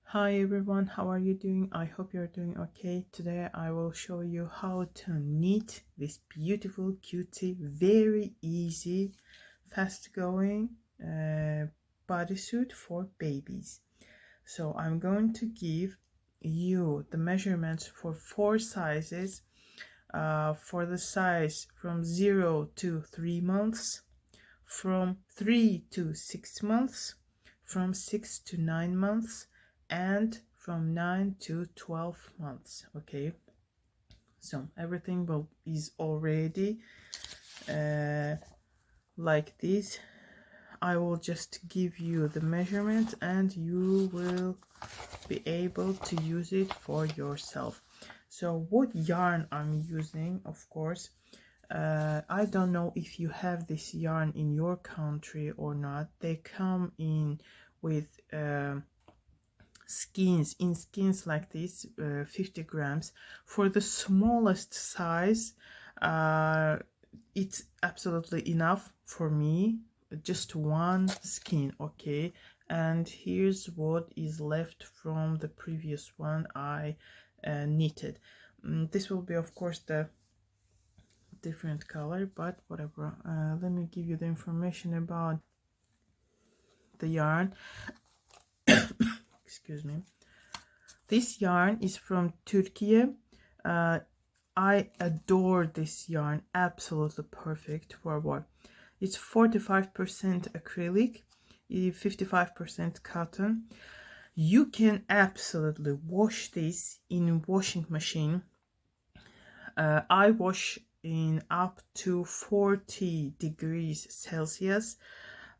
Hi everyone, how are you doing? I hope you're doing okay. Today I will show you how to knit this beautiful, cutie, very easy, fast going bodysuit for babies. So I'm going to give you the measurements for 4 sizes. For the size from 0 to 3 months, from 3 to 6 months, from 6 to 9 months, and from 9 to 12 months. Okay, so everything is already like this. I will just give you the measurement and you will be able to use it for yourself. So what yarn I'm using, of course, I don't know if you have this yarn in your country or not. They come in with skins like this, 50 grams. For the smallest size, it's absolutely enough for me, just one skin. Okay, and here's what is left from the previous one I knitted. This will be, of course, the different color, but whatever. Let me give you the information about the yarn. Excuse me. This yarn is from Turkey. I adore this yarn. Absolutely perfect for what? It's 45% acrylic, 55% cotton. You can absolutely wash this in washing machine. I wash in up to 40 degrees Celsius.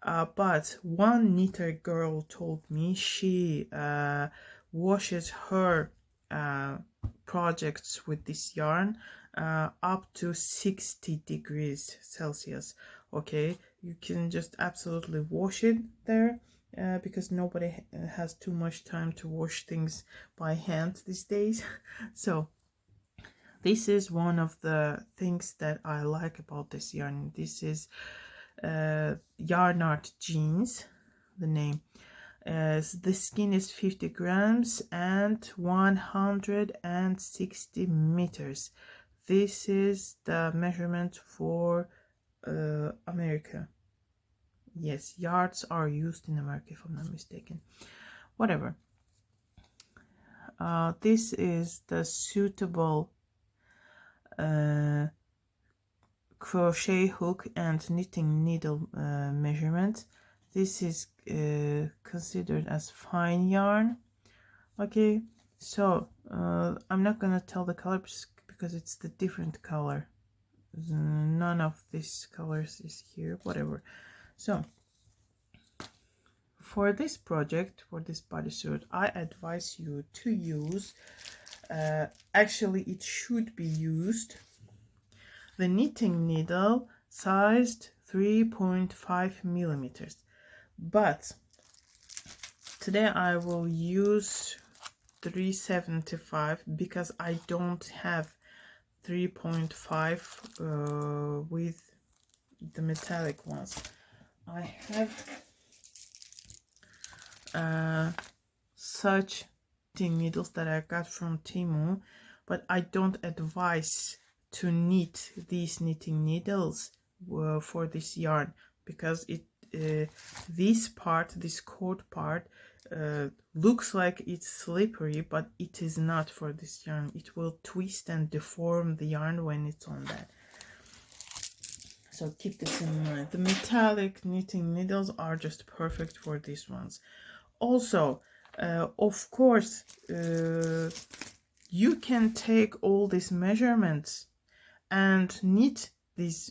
But one knitter girl told me she washes her projects with this yarn up to 60 degrees Celsius. Okay, you can just absolutely wash it there because nobody has too much time to wash things by hand these days. So this is one of the things that I like about this yarn. This is yarn art jeans, the name. The skin is 50 grams and 160 meters. This is the measurement for America. Yes, yards are used in America if I'm not mistaken. Whatever. This is the suitable crochet hook and knitting needle measurement. This is considered as fine yarn. Okay, so I'm not gonna tell the colors because it's the different color. None of these colors is here, whatever. So for this project, for this bodysuit, I advise you to use actually it should be used the knitting needle sized 3.5 millimeters, but today I will use 375 because I don't have 3.5 with the metallic ones. I have such knitting needles that I got from Temu, but I don't advise to knit these knitting needles for this yarn because this cord part looks like it's slippery, but it is not for this yarn. It will twist and deform the yarn when it's on that. So keep this in mind. The metallic knitting needles are just perfect for these ones. Also, of course, you can take all these measurements and knit this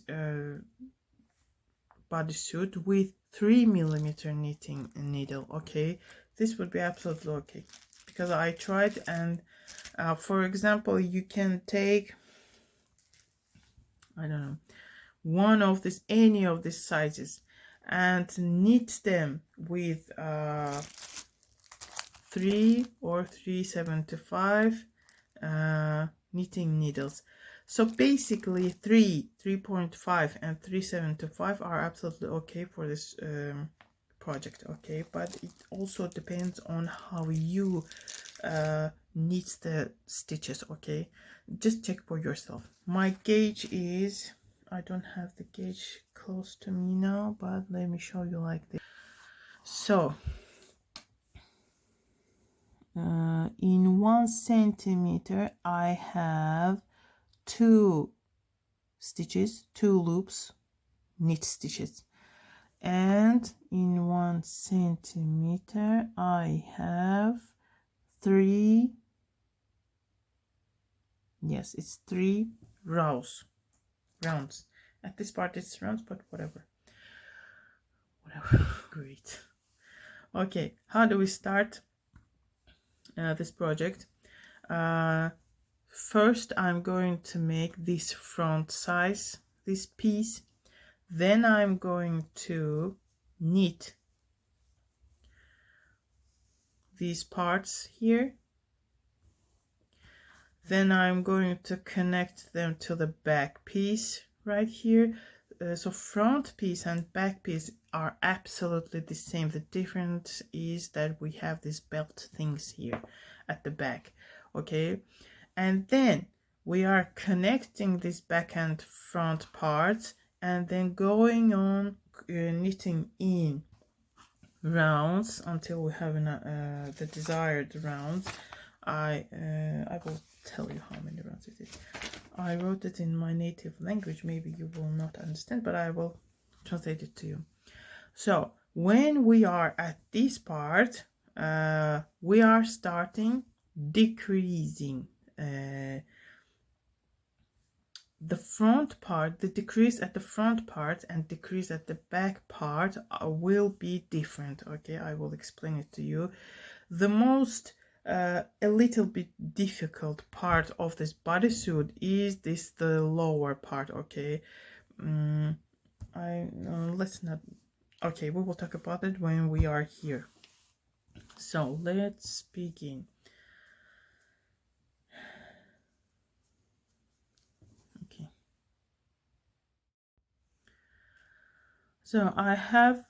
bodysuit with 3mm knitting needle. Okay, this would be absolutely okay because I tried, and for example, you can take, I don't know, one of this, any of these sizes, and knit them with 3 or 375 knitting needles. So basically 3.5 and 375 are absolutely okay for this project, okay, but it also depends on how you knit the stitches, okay. Just check for yourself. My gauge is, I don't have the gauge close to me now, but let me show you like this. So in 1 centimeter I have 2 stitches, 2 loops, knit stitches, and in 1 centimeter I have 3, yes, it's 3 rounds. At this part it's rounds, but whatever. Great. Okay, how do we start this project? First I'm going to make this front size, this piece. Then I'm going to knit these parts here. Then I'm going to connect them to the back piece right here. So front piece and back piece are absolutely the same. The difference is that we have these belt things here at the back, okay. And then we are connecting this back and front parts, and then going on knitting in rounds until we have the desired rounds. I will tell you how many rounds it is. I wrote it in my native language. Maybe you will not understand, but I will translate it to you. So when we are at this part, we are starting decreasing the front part. The decrease at the front part and decrease at the back part will be different, okay. I will explain it to you. The most a little bit difficult part of this bodysuit is the lower part, okay. Let's not, okay, we will talk about it when we are here. So let's begin. Okay, so I have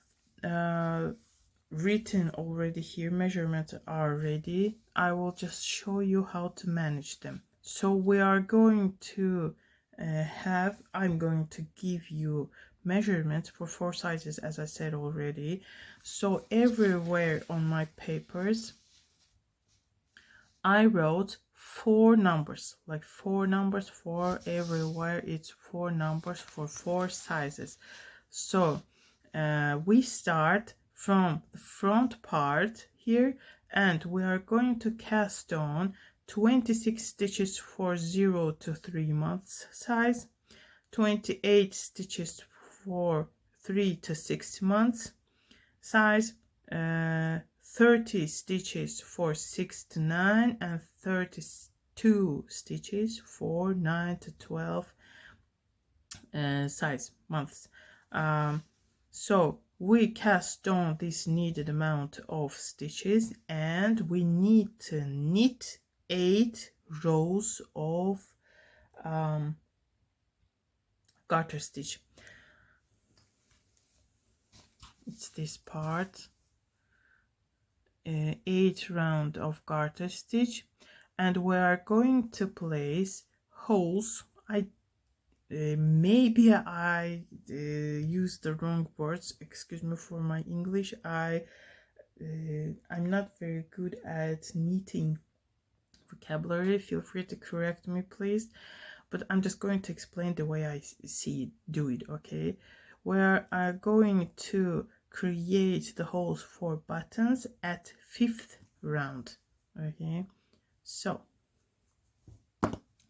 written already here, measurements are ready. I will just show you how to manage them. So we are going to I'm going to give you measurements for 4 sizes, as I said already. So everywhere on my papers I wrote 4 numbers, like 4 numbers for everywhere. It's 4 numbers for 4 sizes. So we start from the front part here, and we are going to cast on 26 stitches for 0 to 3 months size, 28 stitches for 3 to 6 months size, 30 stitches for 6 to 9, and 32 stitches for 9 to 12 size months. So we cast on this needed amount of stitches, and we need to knit 8 rows of garter stitch. It's this part, 8 round of garter stitch, and we are going to place holes. Maybe I used the wrong words, excuse me for my English. I'm not very good at knitting vocabulary. Feel free to correct me, please, but I'm just going to explain the way I do it, okay. We're going to create the holes for buttons at 5th round, okay. So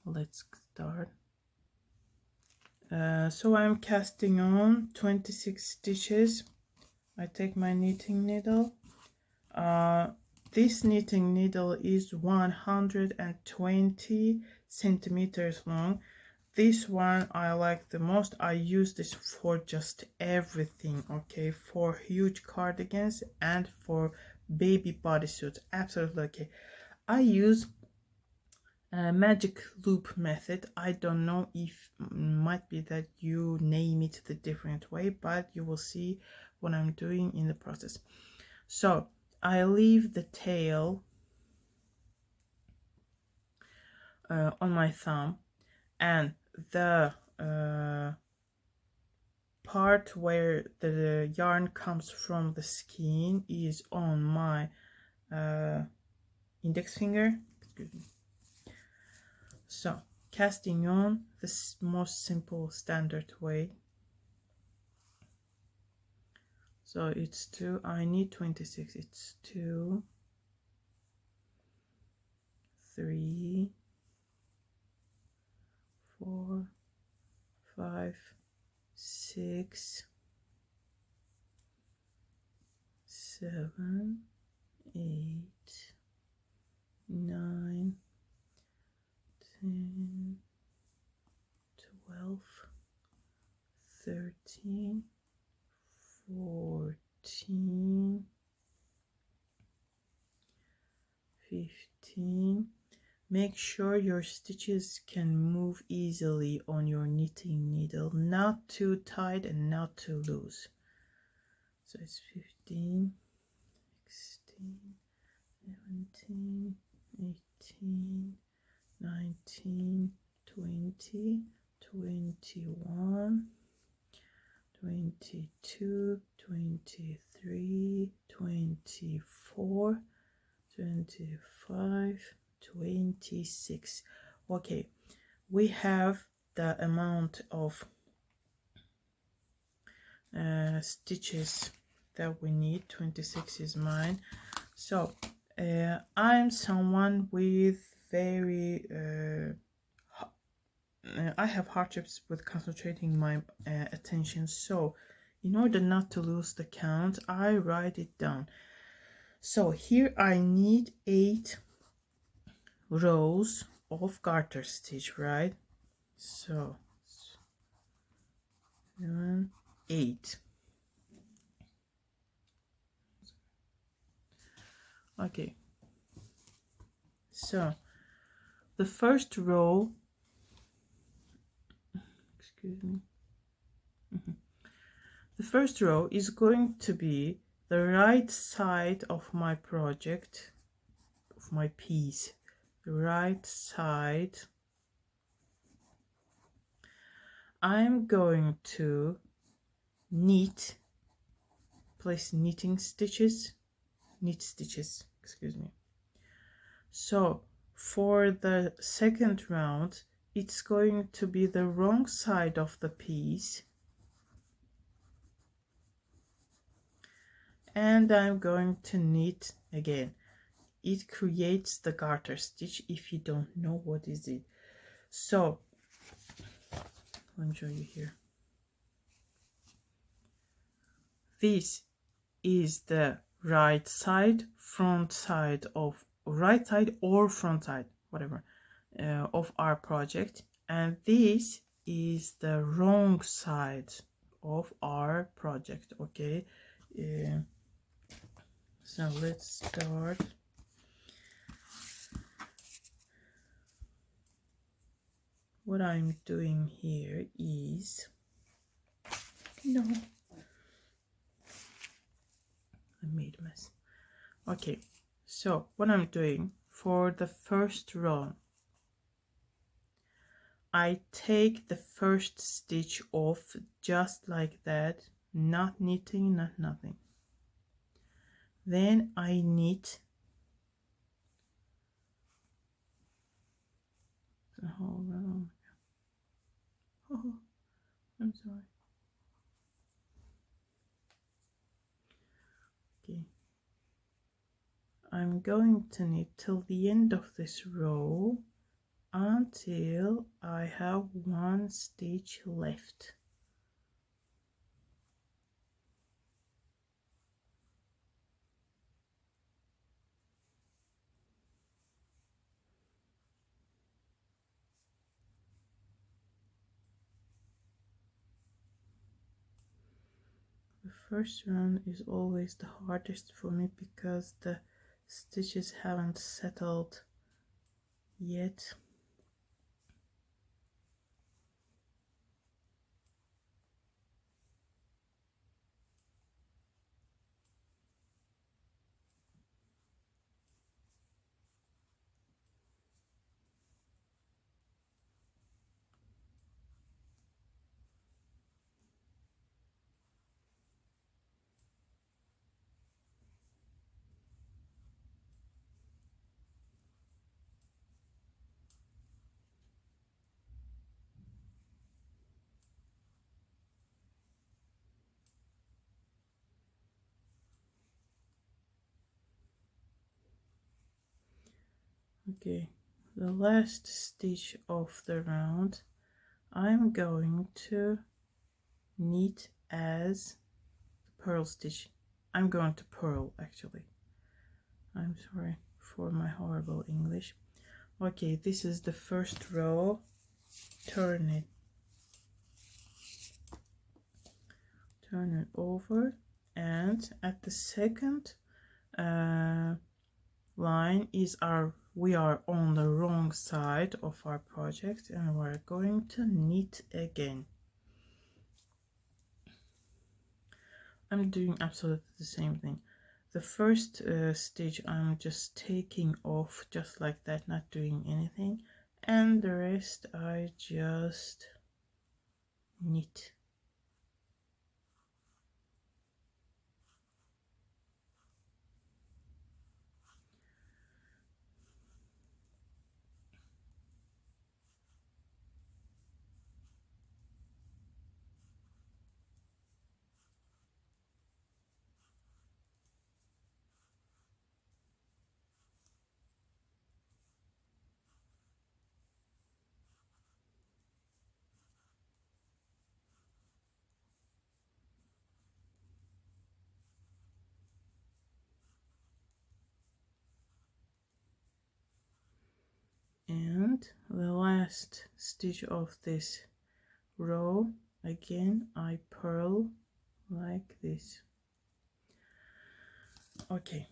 let's start. So I'm casting on 26 stitches. I take my knitting needle. This knitting needle is 120 centimeters long. This one I like the most. I use this for just everything, okay, for huge cardigans and for baby bodysuits, absolutely okay. I use magic loop method. I don't know if might be that you name it the different way, but you will see what I'm doing in the process. So I leave the tail on my thumb, and the part where the yarn comes from the skein is on my index finger. Excuse me. So casting on the most simple standard way. So it's 2, I need 26, it's 2, 3, 4, 5, 6, 7, 8, 9, 10, 12, 13, 14, 15. Make sure your stitches can move easily on your knitting needle, not too tight and not too loose. So it's 15, 16, 17, 18, 19, 20, 21, 22, 23, 24, 25, 26. Okay, we have the amount of stitches that we need. 26 is mine. So I'm someone with very I have hardships with concentrating my attention, so in order not to lose the count, I write it down. So here I need 8 rows of garter stitch, right? So 7, 8. Okay, so the first row, excuse me, the first row is going to be the right side of my project, of my piece, the right side. I'm going to knit, place knitting stitches, knit stitches, excuse me. So for the second round, it's going to be the wrong side of the piece, and I'm going to knit again. It creates the garter stitch if you don't know what is it. So let me show you here. This is the right side, front side of right side or front side, whatever, of our project, and this is the wrong side of our project. Okay, so let's start. What I'm doing here is, no, I made a mess. Okay, so what I'm doing for the first row, I take the first stitch off just like that, not knitting, not nothing. Then I knit the whole row. Oh, I'm sorry. Okay, I'm going to knit till the end of this row until I have 1 stitch left. The first round is always the hardest for me because the stitches haven't settled yet. Okay, the last stitch of the round I'm going to knit as purl stitch. I'm going to purl actually. I'm sorry for my horrible English. Okay, this is the first row. Turn it over, and at the second line is we are on the wrong side of our project, and we're going to knit again. I'm doing absolutely the same thing. The first stitch I'm just taking off just like that, not doing anything, and the rest I just knit. And the last stitch of this row, again I purl like this. Okay,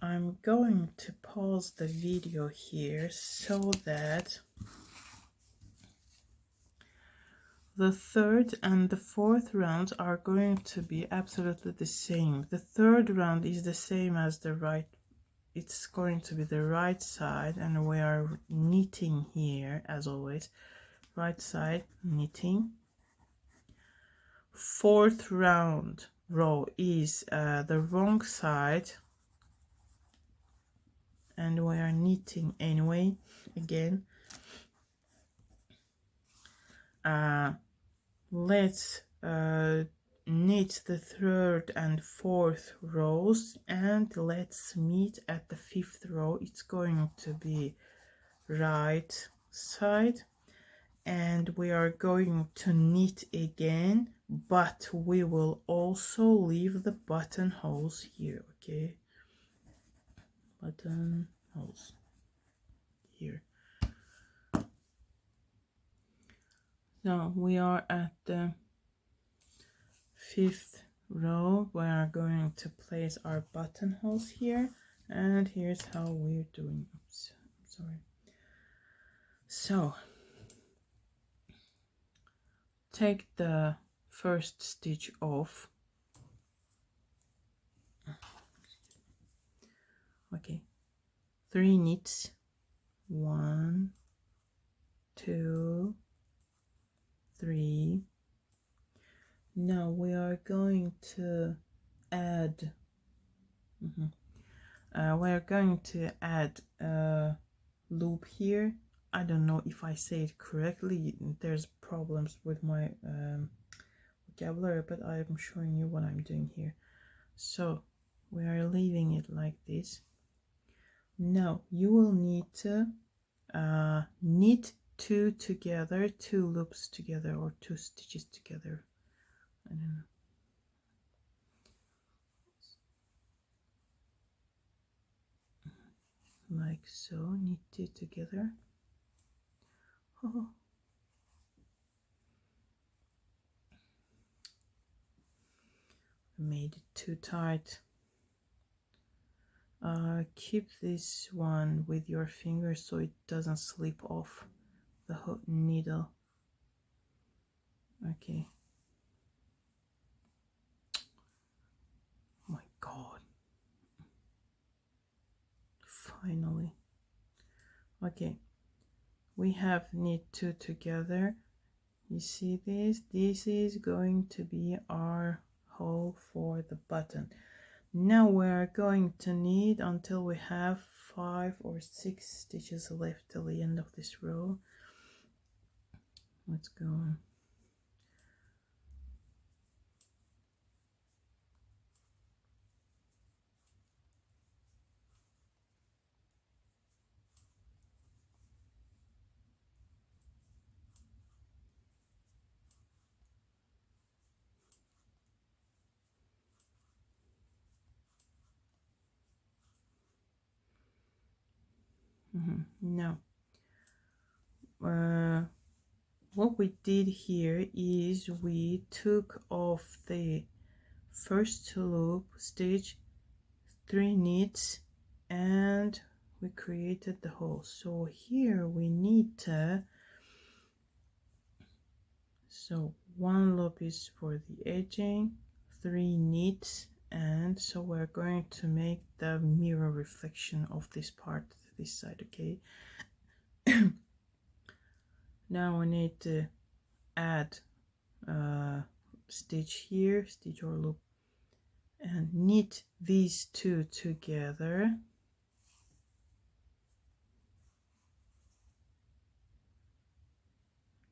I'm going to pause the video here so that the third and the fourth rounds are going to be absolutely the same. The third round is the same as the right. It's going to be the right side, and we are knitting here as always. Right side knitting. Fourth row is the wrong side, and we are knitting anyway. Again, let's knit the third and fourth rows, and let's meet at the fifth row. It's going to be right side, and we are going to knit again, but we will also leave the buttonholes here. Okay, buttonholes here. Now we are at the fifth row. We are going to place our buttonholes here, and here's how we're doing. Oops, I'm sorry. So take the first stitch off. Okay, 3 knits, 1, 2, 3. Now we are going to add a loop here. I don't know if I say it correctly. There's problems with my vocabulary, but I'm showing you what I'm doing here. So we are leaving it like this. Now you will need to knit two loops together, or 2 stitches together. I don't know. Like so, knit 2 together. Oh. Made it too tight. Keep this one with your fingers so it doesn't slip off the needle. Okay. Oh my god. Finally. Okay. We have knit 2 together. You see this? This is going to be our hole for the button. Now we're going to knit until we have 5 or 6 stitches left till the end of this row. Let's go. Now what we did here is we took off the first loop stitch, 3 knits, and we created the hole. So here we need to, so 1 loop is for the edging, 3 knits, and so we're going to make the mirror reflection of this part, this side. Okay. Now we need to add a stitch here, stitch or loop, and knit these two together.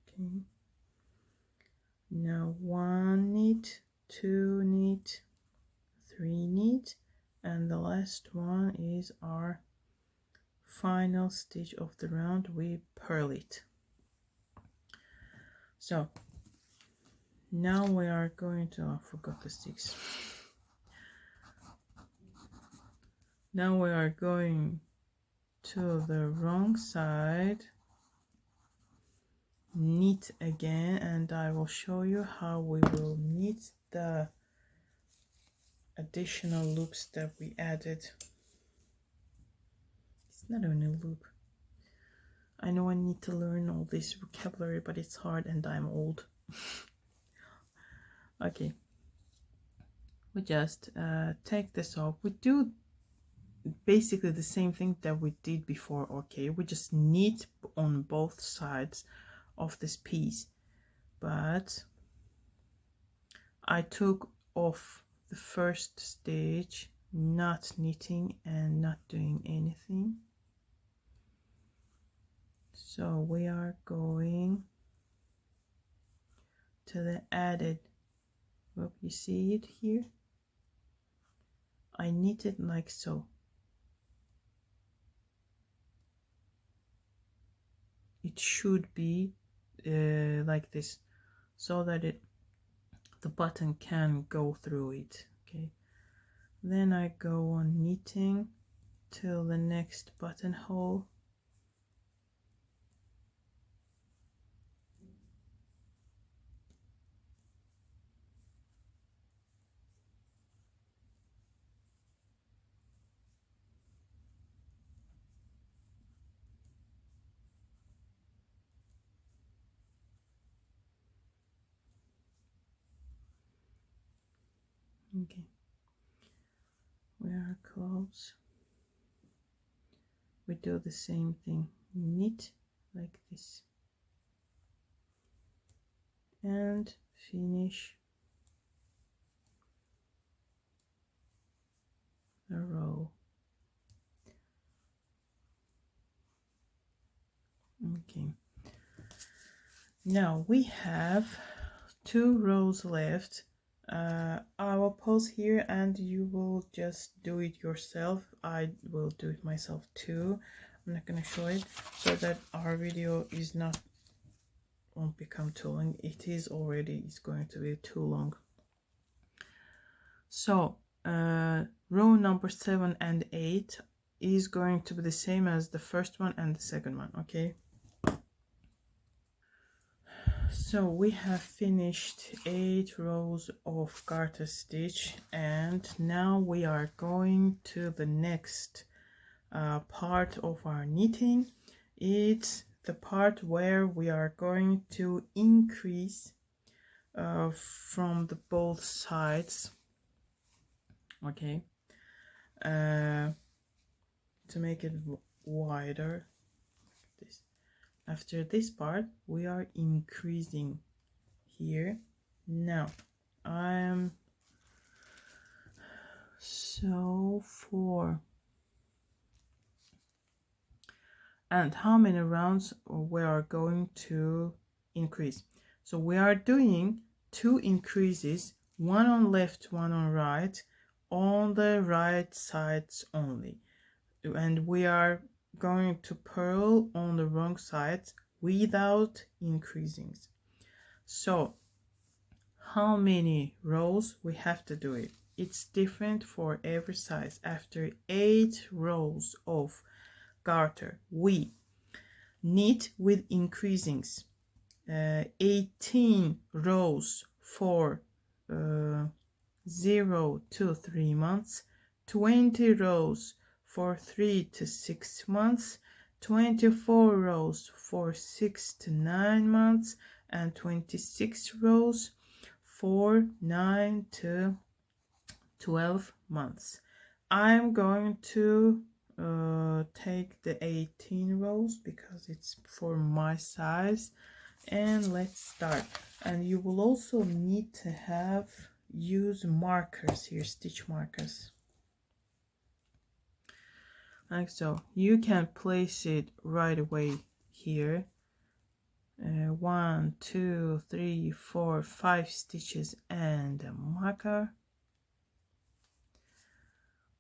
Okay. Now 1 knit, 2 knit, 3 knit, and the last one is our final stitch of the round. We purl it. So now we are going to, I forgot the sticks. Now we are going to the wrong side, knit again, and I will show you how we will knit the additional loops that we added. It's not even a loop. I know I need to learn all this vocabulary, but it's hard and I'm old. Okay, we just take this off. We do basically the same thing that we did before. Okay, we just knit on both sides of this piece, but I took off the first stitch, not knitting and not doing anything. So we are going to the added, well, you see it here? I knit it like so. It should be like this, so that the button can go through it. Okay, then I go on knitting till the next buttonhole. Okay, we are close. We do the same thing, knit like this and finish a row. Okay, now we have 2 rows left. I will pause here and you will just do it yourself. I will do it myself too. I'm not going to show it so that our video is not, won't become too long. It is already, it's going to be too long. So row number 7 and 8 is going to be the same as the first one and the second one. Okay, so we have finished 8 rows of garter stitch, and now we are going to the next part of our knitting. It's the part where we are going to increase from the both sides. Okay, to make it wider. This. After this part, we are increasing here. Now, I'm so 4. And how many rounds we are going to increase? So we are doing 2 increases, one on left, one on right, on the right sides only, and we are going to purl on the wrong sides without increasing. So how many rows we have to do it? It's different for every size. After 8 rows of garter. We knit with increasings. 18 rows for 0 to 3 months, 20 rows for 3 to 6 months, 24 rows for 6 to 9 months, and 26 rows for 9 to 12 months. I'm going to take the 18 rows because it's for my size, and let's start. And you will also need to use markers here, stitch markers, like so. You can place it right away here. 1 2 3 4 5 stitches and a marker.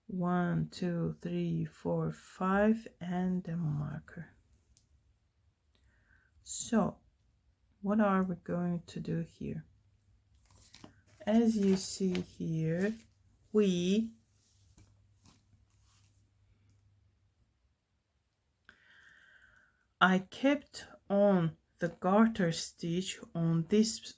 1 2 3 4 5 and a marker. So what are we going to do here? As you see here, I kept on the garter stitch on this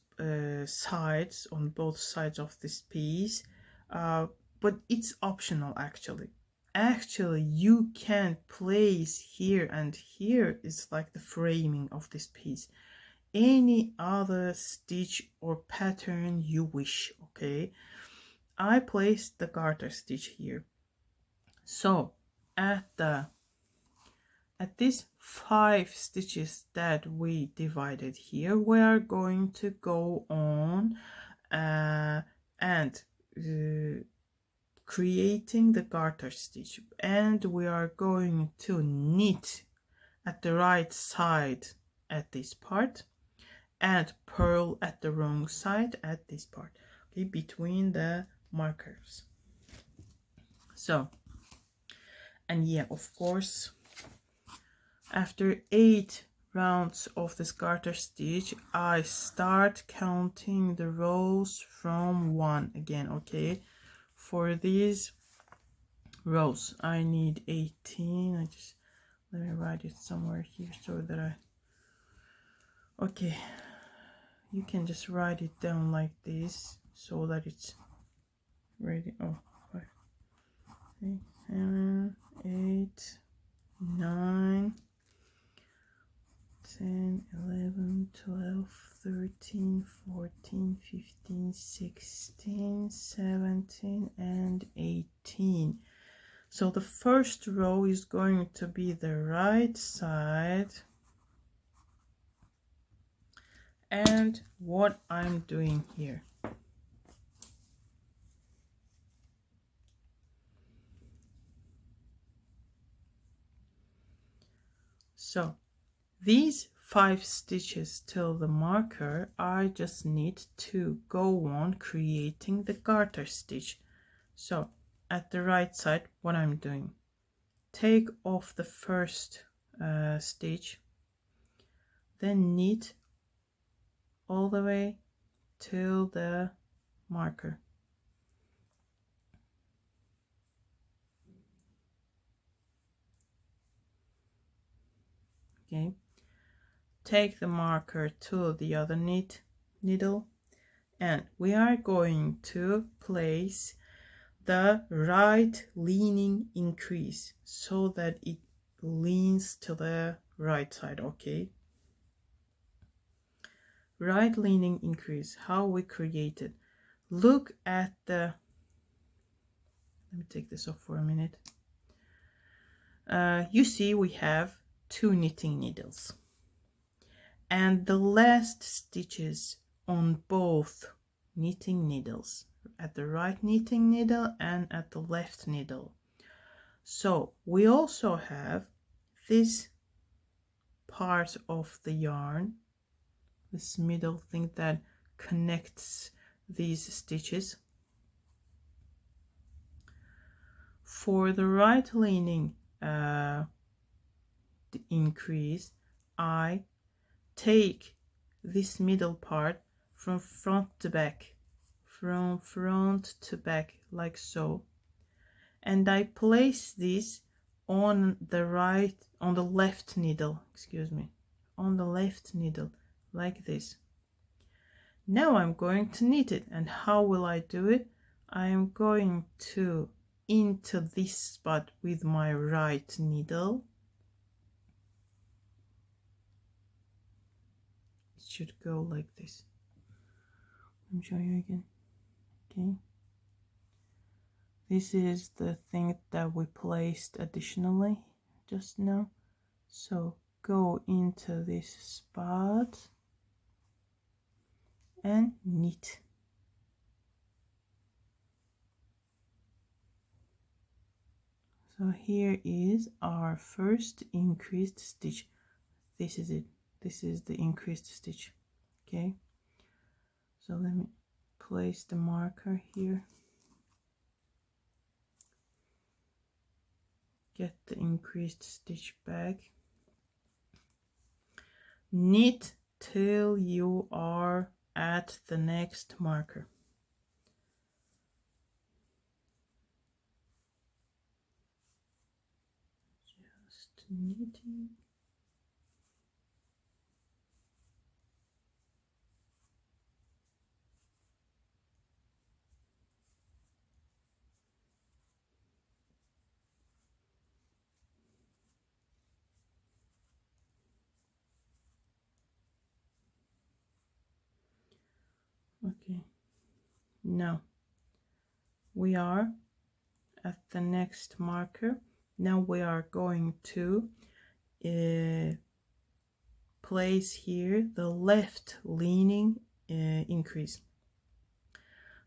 sides, on both sides of this piece, but it's optional actually. Actually, you can place here, and here is like the framing of this piece, any other stitch or pattern you wish. Okay, I placed the garter stitch here. So at these 5 stitches that we divided here, we are going to go on and creating the garter stitch, and we are going to knit at the right side at this part and purl at the wrong side at this part, okay, between the markers. So, and yeah, of course, after 8 rounds of this garter stitch, I start counting the rows from 1 again. Okay, for these rows I need 18. Let me write it somewhere here so that okay, you can just write it down like this so that it's ready. 5 6 7 8 9 10 11 12 13 14 15 16 17 and 18. So the first row is going to be the right side, and what I'm doing here, so these 5 stitches till the marker, I just need to go on creating the garter stitch. So at the right side, what I'm doing, take off the first stitch, then knit all the way till the marker. Okay, take the marker to the other needle, and we are going to place the right leaning increase so that it leans to the right side. Okay, right leaning increase, how we create it. Look at the, let me take this off for a minute. You see we have 2 knitting needles, and the last stitches on both knitting needles, at the right knitting needle and at the left needle. So we also have this part of the yarn, this middle thing that connects these stitches. For the right leaning the increase, I take this middle part from front to back, like so, and I place this on the left needle, excuse me, on the left needle, like this. Now I'm going to knit it. And how will I do it? I am going to into this spot with my right needle. It should go like this. I'm showing you again. Okay. This is the thing that we placed additionally just now. So go into this spot and knit. So here is our first increased stitch. This is it. This is the increased stitch. Okay. So let me place the marker here. Get the increased stitch back. Knit till you are at the next marker. Just knitting. Okay, now we are at the next marker. Now we are going to place here the left leaning increase.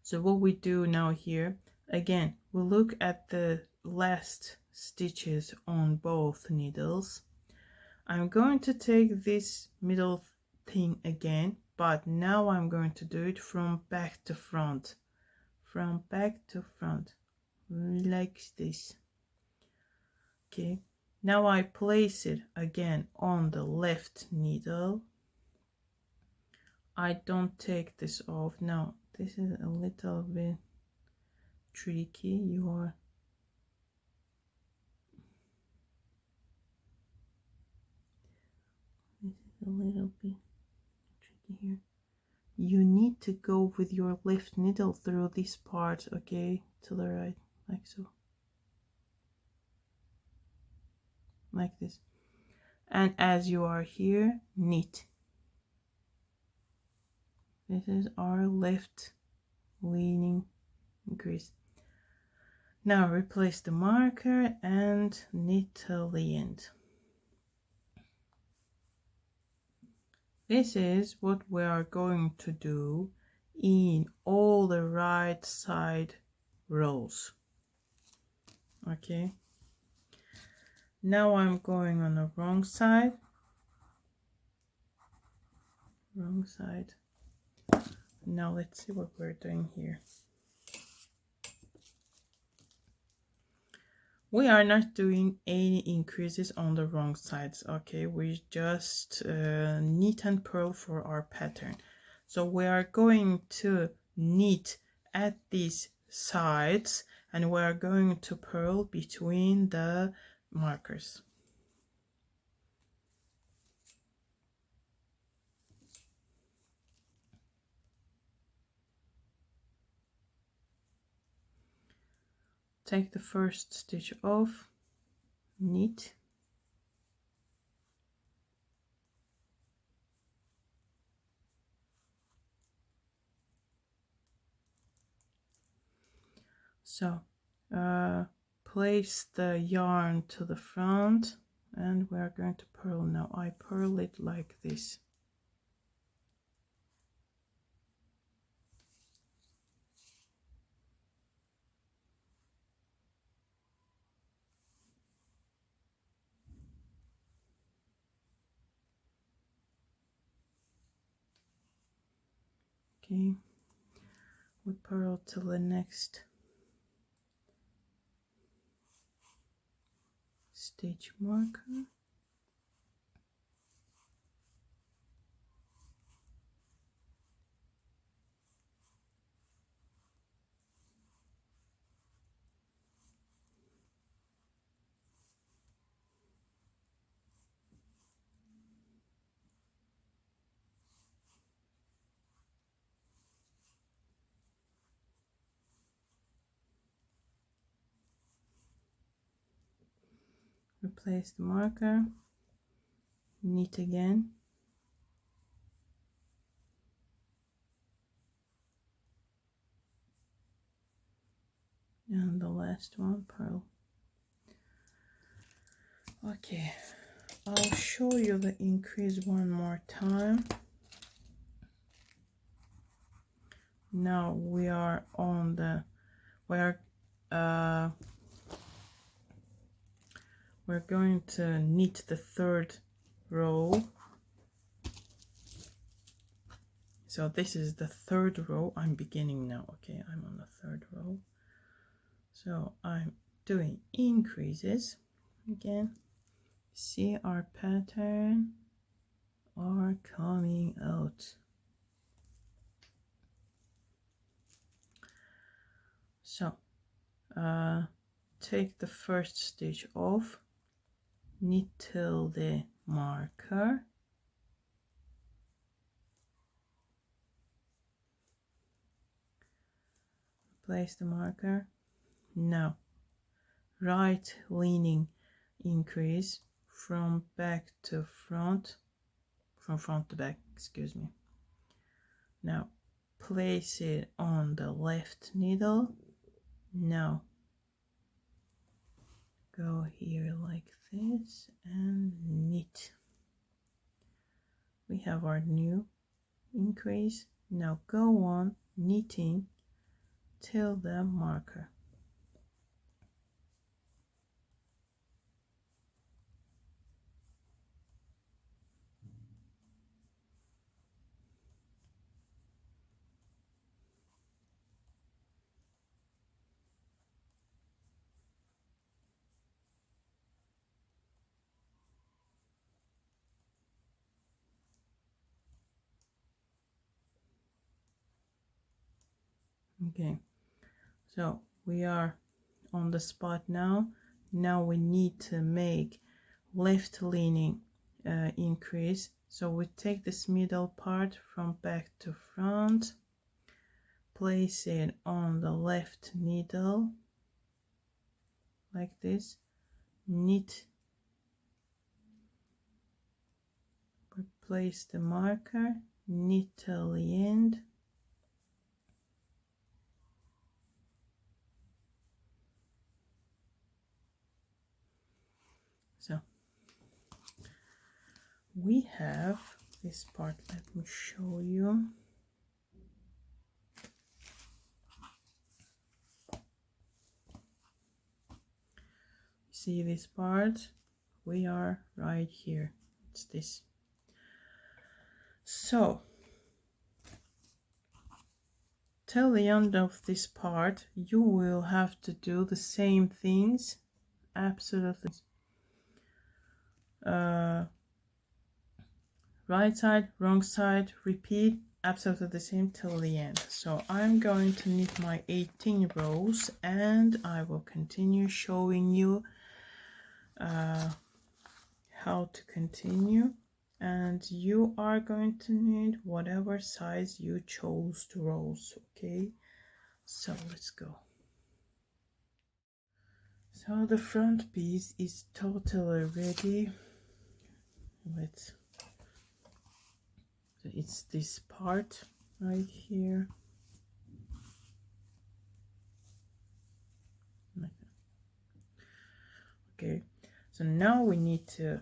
So what we do now here, again, we look at the last stitches on both needles. I'm going to take this middle thing again, but now I'm going to do it from back to front, from back to front, like this. Okay, now I place it again on the left needle. I don't take this off. Now this is a little bit tricky. This is a little bit tricky here. You need to go with your left needle through this part, okay, to the right, like so, like this. And as you are here, knit. This is our left leaning increase. Now replace the marker and knit till the end. This is what we are going to do in all the right side rows. Okay. Now I'm going on the wrong side. Wrong side. Now let's see what we're doing here. We are not doing any increases on the wrong sides, okay? We just knit and purl for our pattern. So we are going to knit at these sides and we are going to purl between the markers. Take the first stitch off, knit, so place the yarn to the front and we are going to purl. Now I purl it like this. Okay, we purl to the next stitch marker. Replace the marker, knit again, and the last one, purl. Okay, I'll show you the increase one more time. Now we are on the we're going to knit the third row. So this is the third row. I'm beginning now. Okay, I'm on the third row. So I'm doing increases again. See, our pattern are coming out. So take the first stitch off, knit till the marker, place the marker. Now right leaning increase from back to front, from front to back, excuse me. Now place it on the left needle. Now go here like this and knit. We have our new increase. Now go on knitting till the marker. Okay, so we are on the spot now. Now we need to make left leaning increase. So we take this middle part from back to front, place it on the left needle like this, knit, replace the marker, knit till the end. So we have this part. Let me show you. See this part? We are right here. It's this. So till the end of this part, you will have to do the same things. Absolutely. Right side, wrong side, repeat absolutely the same till the end. So I'm going to knit my 18 rows and I will continue showing you how to continue, and you are going to knit whatever size you chose to rows. Okay, so let's go. So the front piece is totally ready. It's this part right here. Okay, so now we need to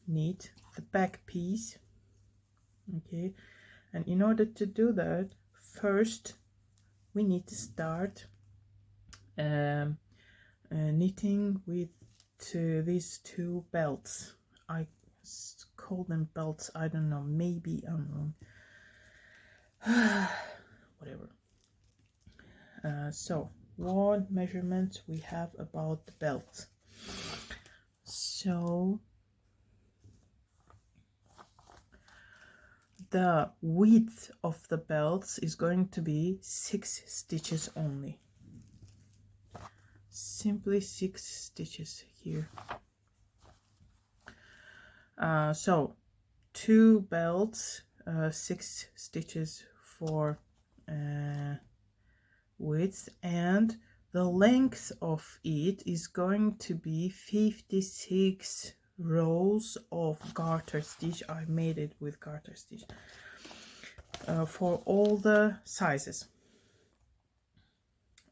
knit the back piece. Okay, and in order to do that, first we need to start knitting with these two belts. I call them belts, I don't know, maybe I'm wrong. Whatever. So what measurements we have about the belt? So the width of the belts is going to be 6 stitches only. Simply 6 stitches here. So 2 belts, 6 stitches for width, and the length of it is going to be 56 rows of garter stitch. I made it with garter stitch for all the sizes.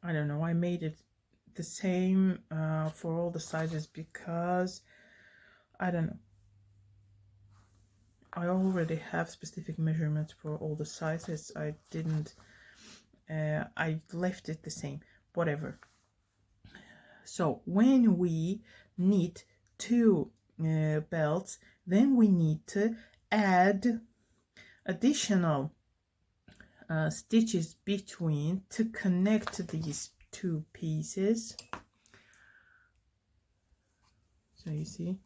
I don't know, I made it the same for all the sizes because I don't know, I already have specific measurements for all the sizes. I didn't I left it the same, whatever. So when we knit two belts, then we need to add additional stitches between to connect these two pieces. So you see,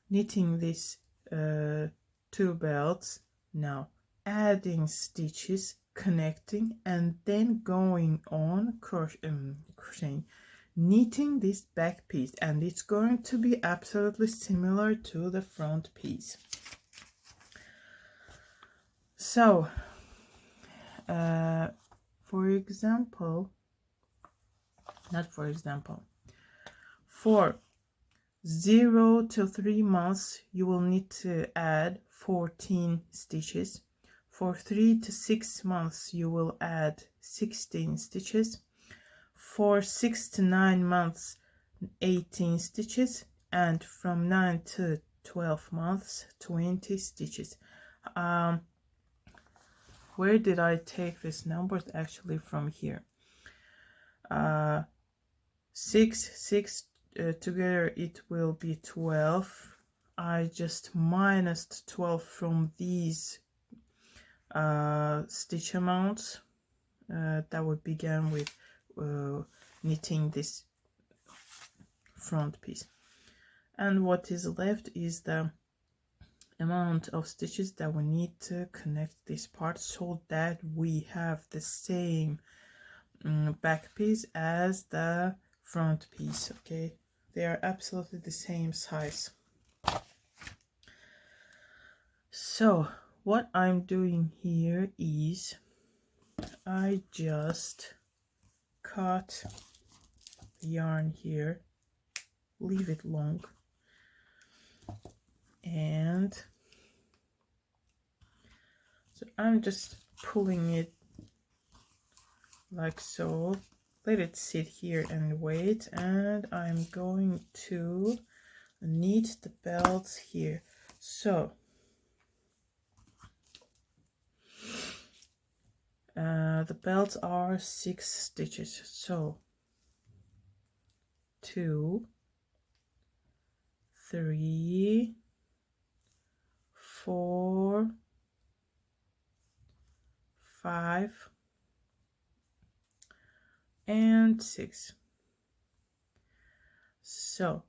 knitting these two belts, now adding stitches, connecting, and then going on crocheting, knitting this back piece, and it's going to be absolutely similar to the front piece. So for example, for 0 to 3 months you will need to add 14 stitches. For 3 to 6 months you will add 16 stitches. For 6 to 9 months 18 stitches, and from 9 to 12 months 20 stitches. Where did I take this numbers? Actually from here. 6 together it will be 12. I just minused 12 from these stitch amounts that would begin with knitting this front piece, and what is left is the amount of stitches that we need to connect this part so that we have the same back piece as the front piece. Okay, they are absolutely the same size. So what I'm doing here is I just cut the yarn here, leave it long, and so I'm just pulling it like so, let it sit here and wait, and I'm going to knit the belts here. So the belts are 6 stitches, so 2, 3, 4, 5, and 6. So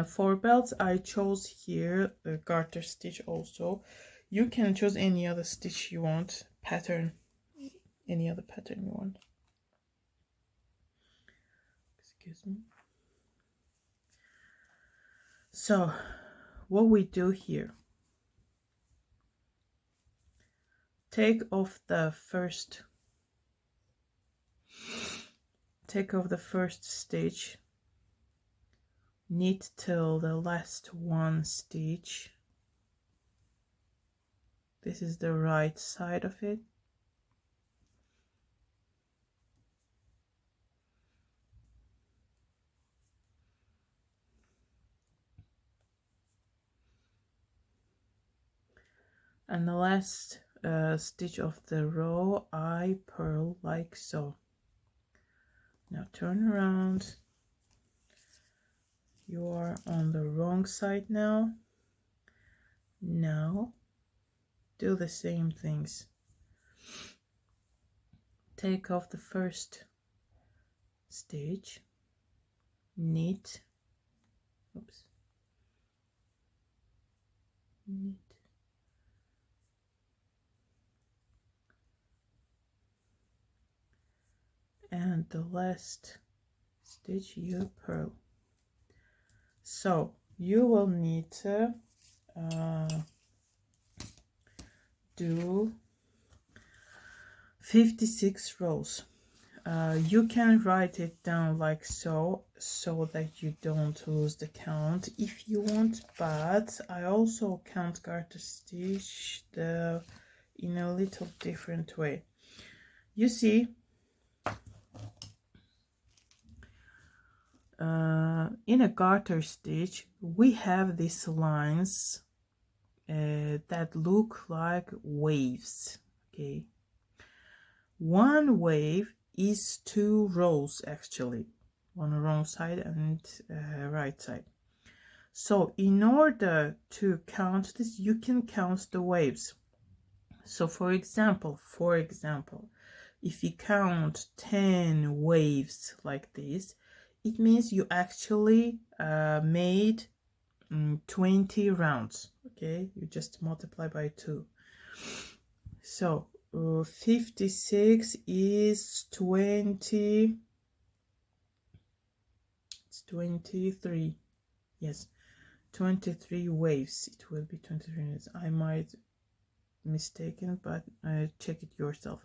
for belts I chose here the garter stitch. Also you can choose any other stitch you want, pattern, any other pattern you want. Excuse me. So what we do here, take off the first stitch, knit till the last one stitch. This is the right side of it. And the last stitch of the row I purl like so. Now turn around. You are on the wrong side now. Now do the same things. Take off the first stitch, knit, knit, and the last stitch you purl. So you will need to do 56 rows. You can write it down like so that you don't lose the count if you want, but I also count garter stitch in a little different way. You see, in a garter stitch we have these lines that look like waves. Okay, one wave is 2 rows actually, on the wrong side and right side. So in order to count this, you can count the waves. So for example, if you count 10 waves like this, it means you actually made 20 rounds. Okay, you just multiply by 2. So 56 is 20. It's 23. Yes, 23 waves. It will be 23 minutes. I might mistaken, but check it yourself.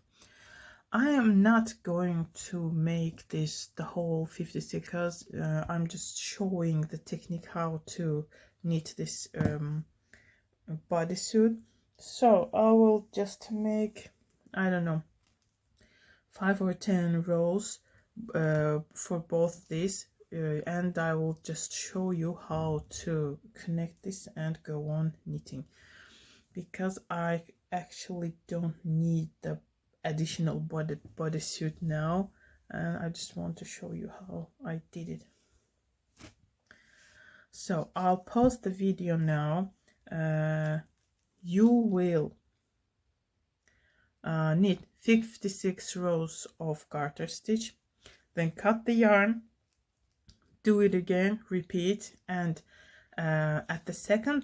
I am not going to make this the whole 56 because I'm just showing the technique how to knit this bodysuit. So I will just make, I don't know, 5 or 10 rows for both these, and I will just show you how to connect this and go on knitting, because I actually don't need the additional bodysuit now, and I just want to show you how I did it. So I'll pause the video now. You will knit 56 rows of garter stitch, then cut the yarn, do it again, repeat, and at the second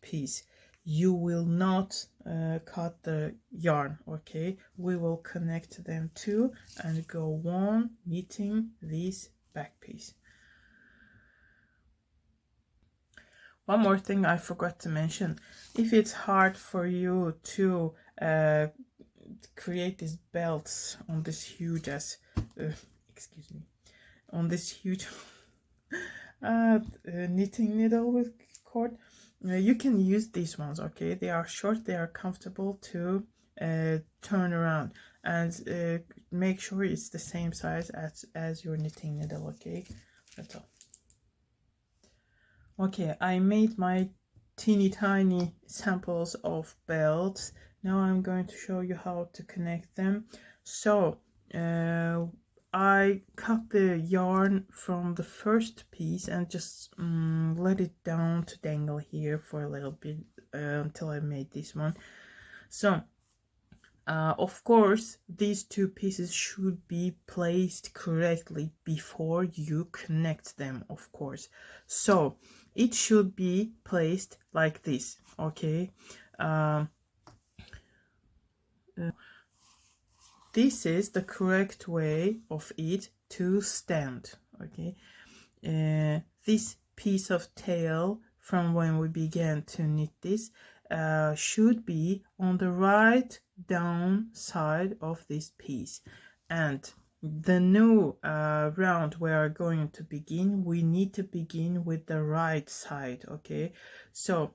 piece you will not cut the yarn. Okay, we will connect them too and go on knitting this back piece. One more thing I forgot to mention: if it's hard for you to create these belts on this huge on this huge knitting needle with cord, you can use these ones. Okay, they are short, they are comfortable to turn around, and make sure it's the same size as your knitting needle. Okay, that's all. Okay, I made my teeny tiny samples of belts. Now I'm going to show you how to connect them. So I cut the yarn from the first piece and just let it down to dangle here for a little bit until I made this one. So of course these two pieces should be placed correctly before you connect them, of course. So it should be placed like this. Okay, this is the correct way of it to stand. Okay, this piece of tail from when we began to knit this should be on the right down side of this piece, and the new round we are going to begin, we need to begin with the right side. Okay, so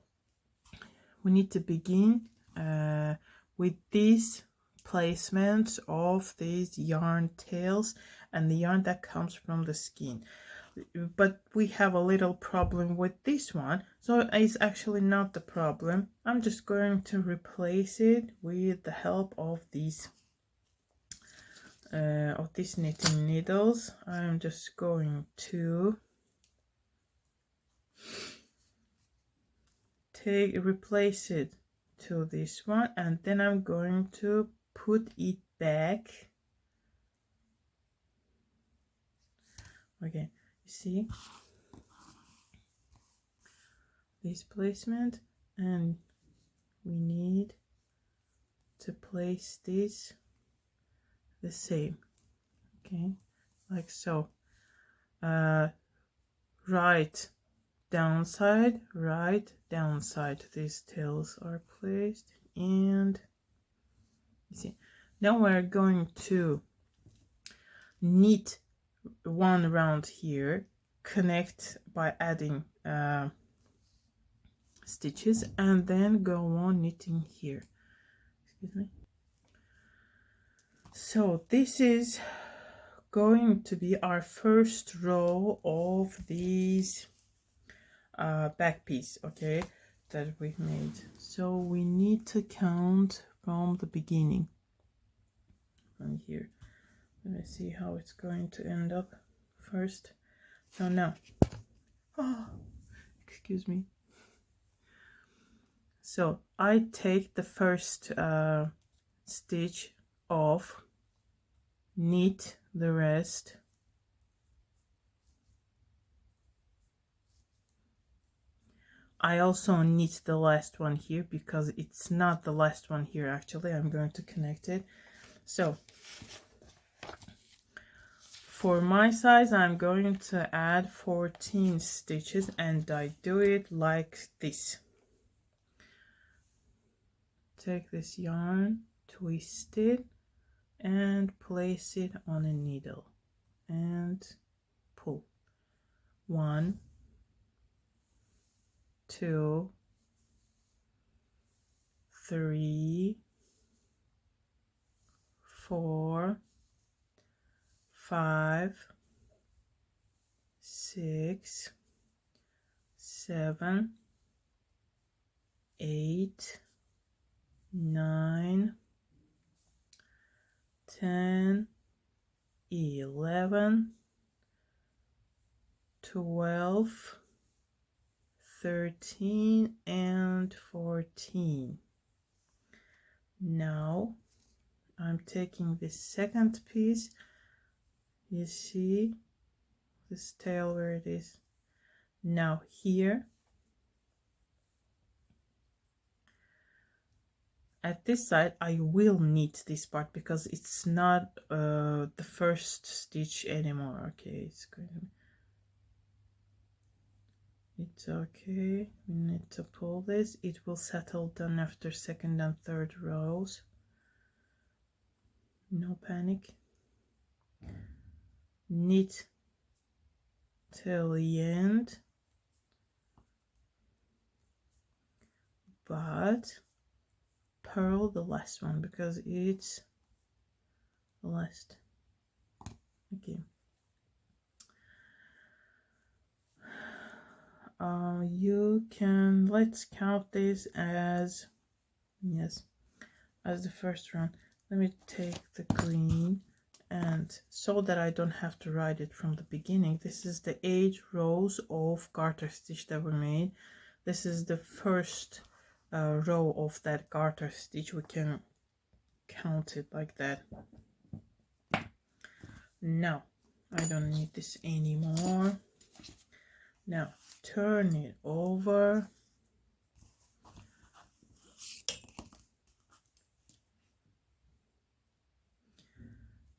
we need to begin with these placements of these yarn tails and the yarn that comes from the skein. But we have a little problem with this one, so it's actually not the problem. I'm just going to replace it with the help of these knitting needles. I'm just going to replace it to this one, and then I'm going to put it back. Okay, you see this placement, and we need to place this the same. Okay, like so. Right downside, right downside, these tails are placed, and you see Now we're going to knit one round here, connect by adding stitches, and then go on knitting here. Excuse me. So this is going to be our first row of these back piece, okay, that we made. So we need to count from the beginning, from here. Let me see how it's going to end up first. So now, oh, excuse me. So I take the first stitch off, knit the rest, I also knit the last one here because it's not the last one here. Actually, I'm going to connect it. So for my size, I'm going to add 14 stitches, and I do it like this. Take this yarn, twist it, and place it on a needle and pull. 1, 2, 3, 4, 5, 6, 7, 8, 9, 10, 11, 12, 13, and 14. Now I'm taking this second piece. You see this tail where it is. Now here at this side I will knit this part because it's not the first stitch anymore. Okay, it's okay. We need to pull this. It will settle down after second and third rows. No panic. Knit till the end, but purl the last one because it's the last. Okay. You can, let's count this as, yes, as the first round. Let me take the green, and so that I don't have to write it from the beginning, this is the 8 rows of garter stitch that were made. This is the first row of that garter stitch. We can count it like that. Now I don't need this anymore. Now turn it over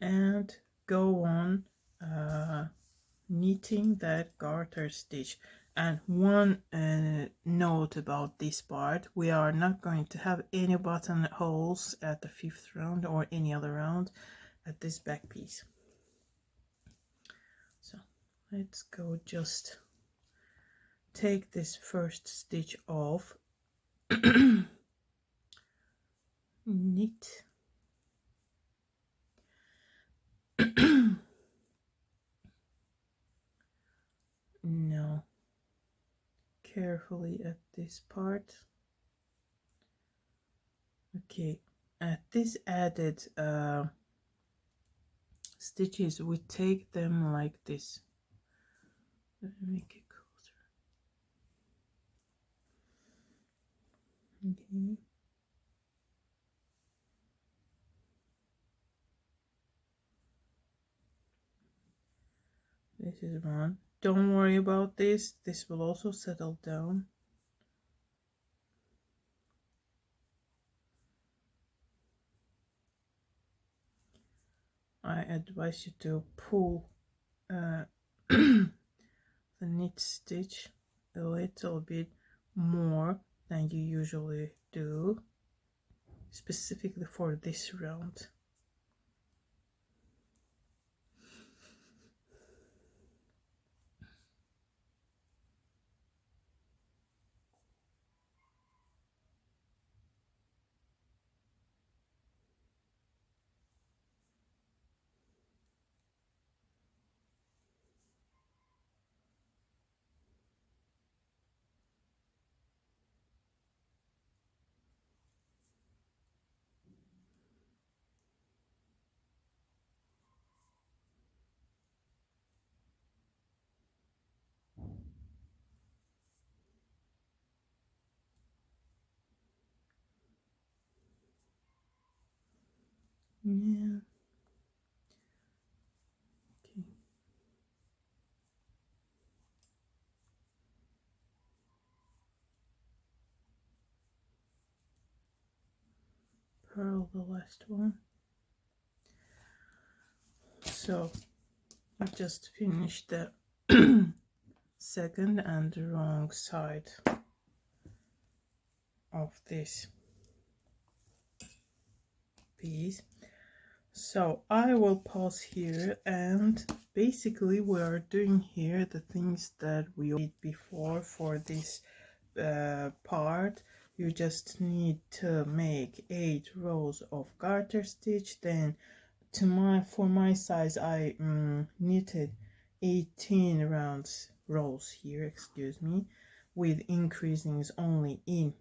and go on knitting that garter stitch. And one note about this part, we are not going to have any buttonholes at the 5th round or any other round at this back piece. So let's go, just take this first stitch off, knit, no, carefully at this part. Okay, at this added stitches, we take them like this. Let me make it closer. Okay. This is one. Don't worry about this. This will also settle down. I advise you to pull the knit stitch a little bit more than you usually do, specifically for this round. Yeah. Okay. Purl the last one. So I just finished the second and the wrong side of this piece. So I will pause here, and basically we are doing here the things that we did before for this part. You just need to make 8 rows of garter stitch. Then for my size I knitted 18 rows here, excuse me, with increasings only in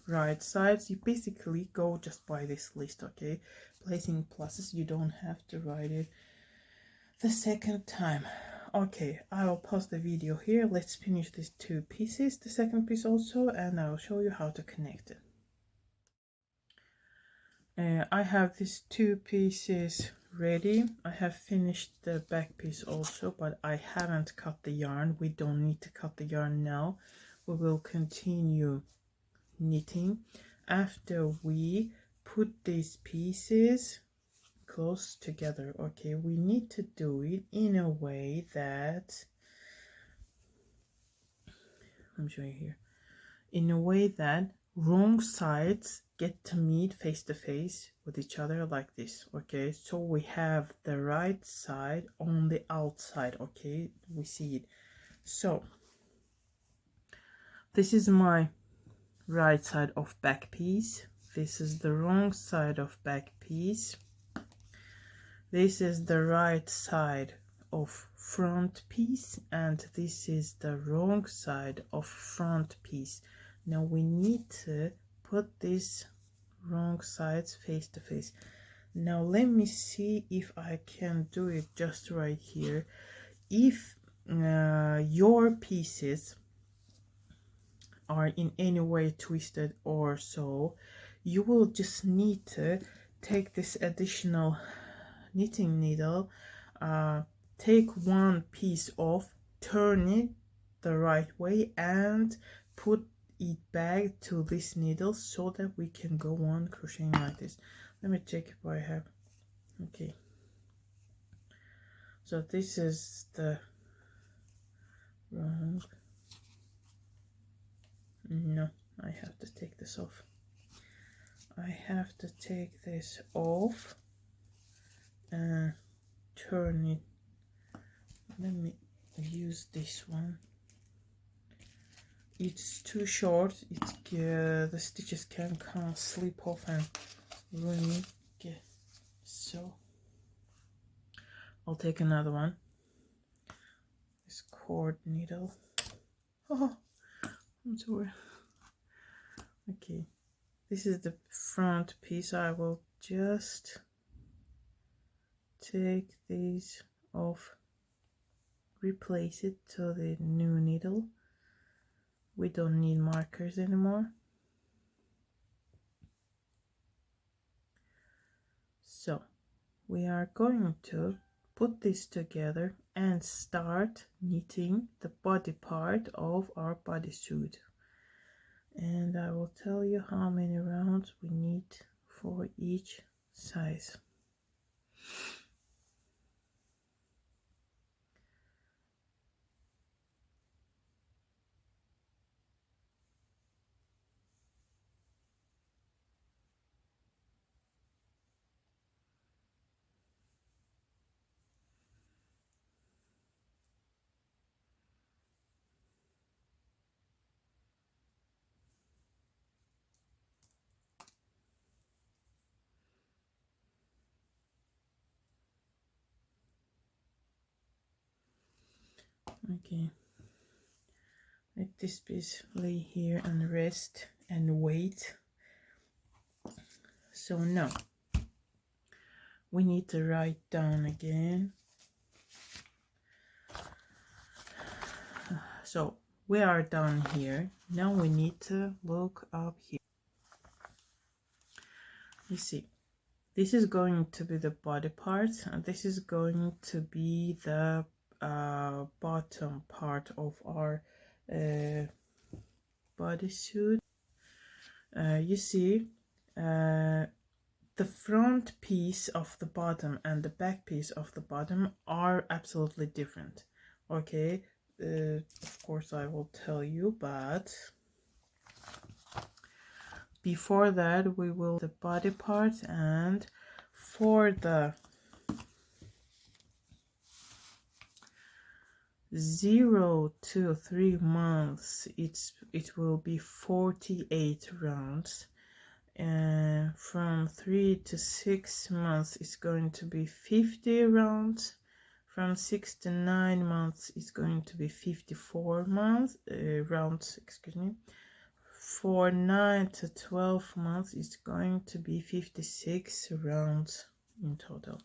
right sides. You basically go just by this list, okay? Placing pluses, you don't have to write it the second time. Okay, I will pause the video here. Let's finish these 2 pieces, the second piece also, and I will show you how to connect it. I have these 2 pieces ready. I have finished the back piece also, but I haven't cut the yarn. We don't need to cut the yarn now. We will continue knitting after we put these pieces close together. Okay, we need to do it in a way that I'm showing here, in a way that wrong sides get to meet face to face with each other like this. Okay, so we have the right side on the outside. Okay, we see it. So this is my right side of back piece. This is the wrong side of back piece. This is the right side of front piece, and this is the wrong side of front piece. Now we need to put these wrong sides face to face. Now let me see if I can do it just right here. If your pieces are in any way twisted or so, you will just need to take this additional knitting needle, take one piece off, turn it the right way, and put it back to this needle so that we can go on crocheting like this. Let me check if I have. Okay, so this is the wrong. No, I have to take this off. I have to take this off and turn it. Let me use this one. It's too short. It's the stitches can slip off and ruin it. Okay, so I'll take another one. This cord needle. Oh, I'm sorry. Okay, this is the front piece. I will just take these off, replace it to the new needle. We don't need markers anymore. So we are going to put this together and start knitting the body part of our bodysuit. And I will tell you how many rounds we need for each size. Okay, let this piece lay here and rest and wait. So now we need to write down again. So we are down here. Now we need to look up here. You see, this is going to be the body part, and this is going to be the bottom part of our bodysuit. You see, the front piece of the bottom and the back piece of the bottom are absolutely different. Okay, of course I will tell you, but before that we will the body part, and for the 0 to 3 months it will be 48 rounds, and from 3 to 6 months it's going to be 50 rounds. From 6 to 9 months it's going to be 54 rounds, excuse me. For 9 to 12 months it's going to be 56 rounds in total.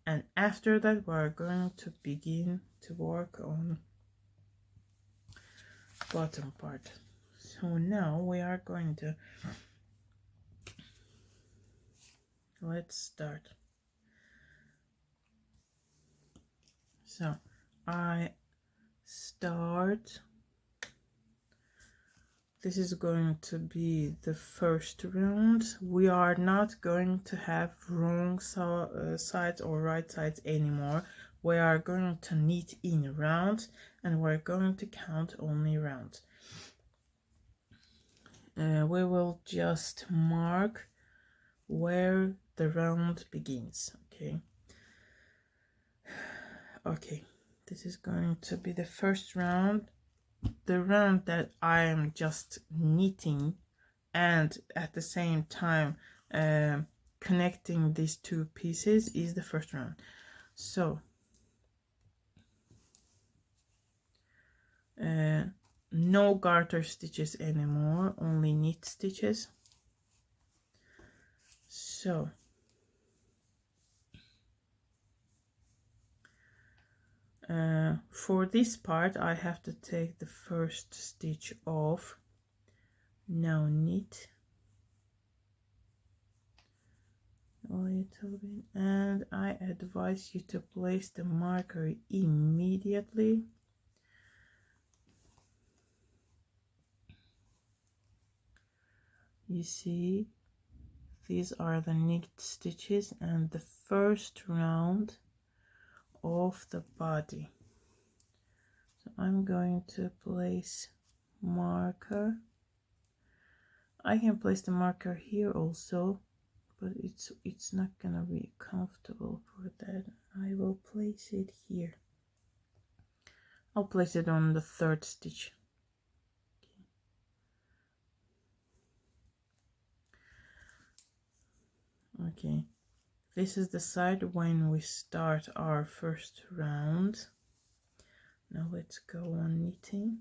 And after that we're going to begin to work on bottom part. So now we are going to, let's start. So I start, this is going to be the first round. We are not going to have wrong sides or right sides anymore. We are going to knit in rounds, and we're going to count only rounds. We will just mark where the round begins. Okay, this is going to be the first round, the round that I am just knitting and at the same time connecting these two pieces is the first round. So no garter stitches anymore, only knit stitches. So for this part I have to take the first stitch off. Now knit a little bit, and I advise you to place the marker immediately. You see, these are the knit stitches and the first round of the body. So I'm going to place marker. I can place the marker here also, but it's not gonna be comfortable for that. I will place it here. I'll place it on the third stitch. Okay, this is the side when we start our first round. Now let's go on knitting.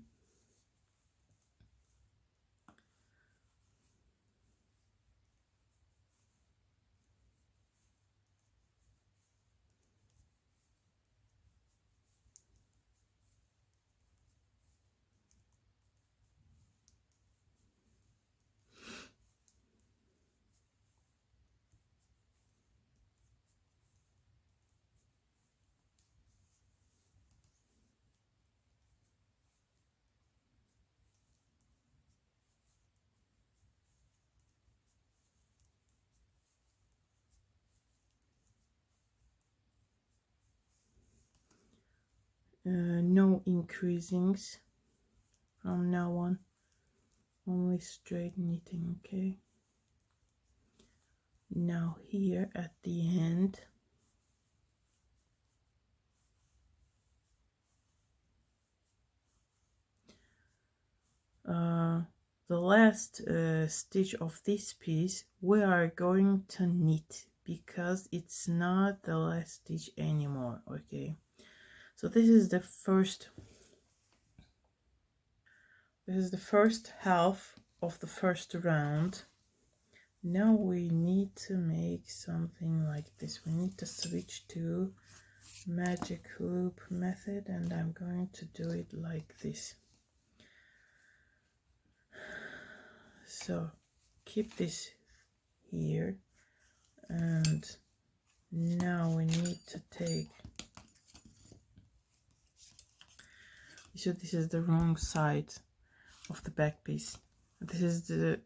No increasings from now on, only straight knitting. Okay, now here at the end the last stitch of this piece we are going to knit, because it's not the last stitch anymore. Okay, so this is the first half of the first round. Now we need to make something like this. We need to switch to magic loop method, and I'm going to do it like this. So keep this here. And now we need to take, so this is the wrong side of the back piece. This is the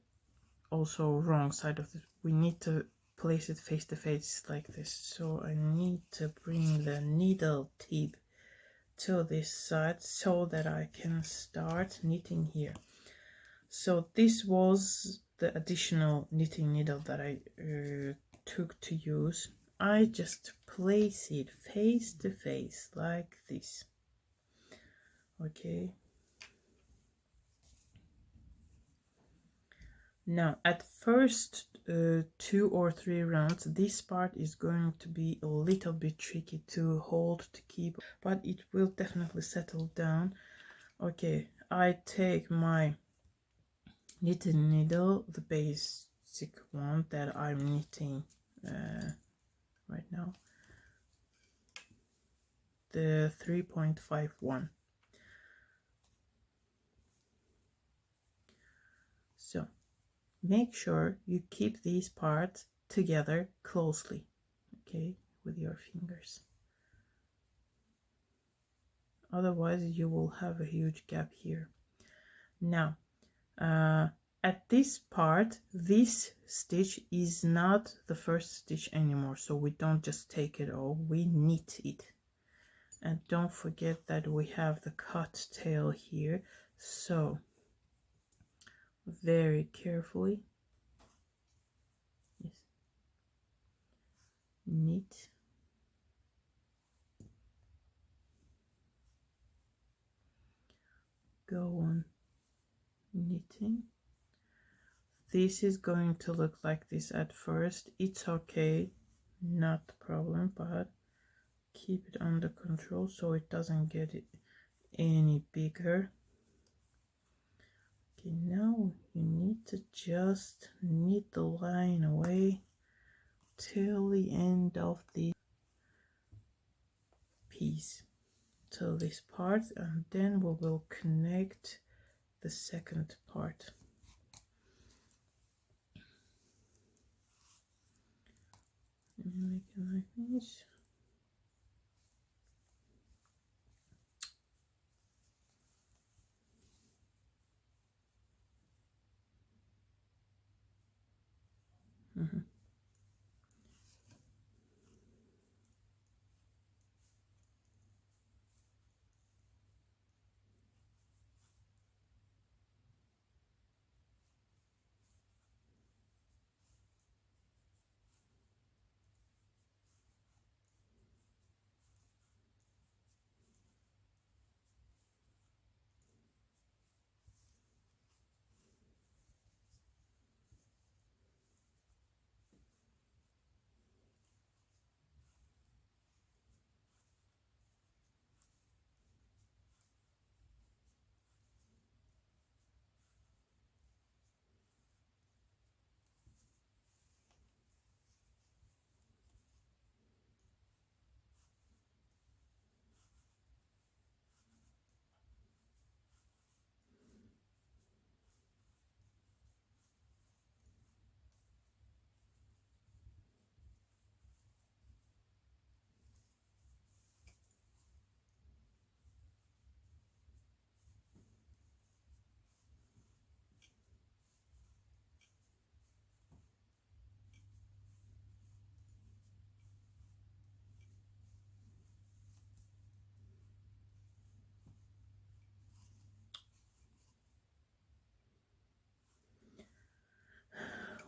also wrong side of it. We need to place it face to face like this. So I need to bring the needle tip to this side so that I can start knitting here. So this was the additional knitting needle that I took to use. I just place it face to face like this. Okay. Now at first 2 or 3 rounds, this part is going to be a little bit tricky to hold, to keep, but it will definitely settle down. Okay, I take my knitting needle, the basic one that I'm knitting right now, the 3.51. So make sure you keep these parts together closely, okay, with your fingers. Otherwise you will have a huge gap here. Now at this part, this stitch is not the first stitch anymore, so we don't just take it off, we knit it. And don't forget that we have the cut tail here, so very carefully, yes, knit, go on knitting. This is going to look like this at first. It's okay, not a problem, but keep it under control so it doesn't get it any bigger. Okay, now you need to just knit the line away till the end of the piece, till this part, and then we will connect the second part. Make it like this.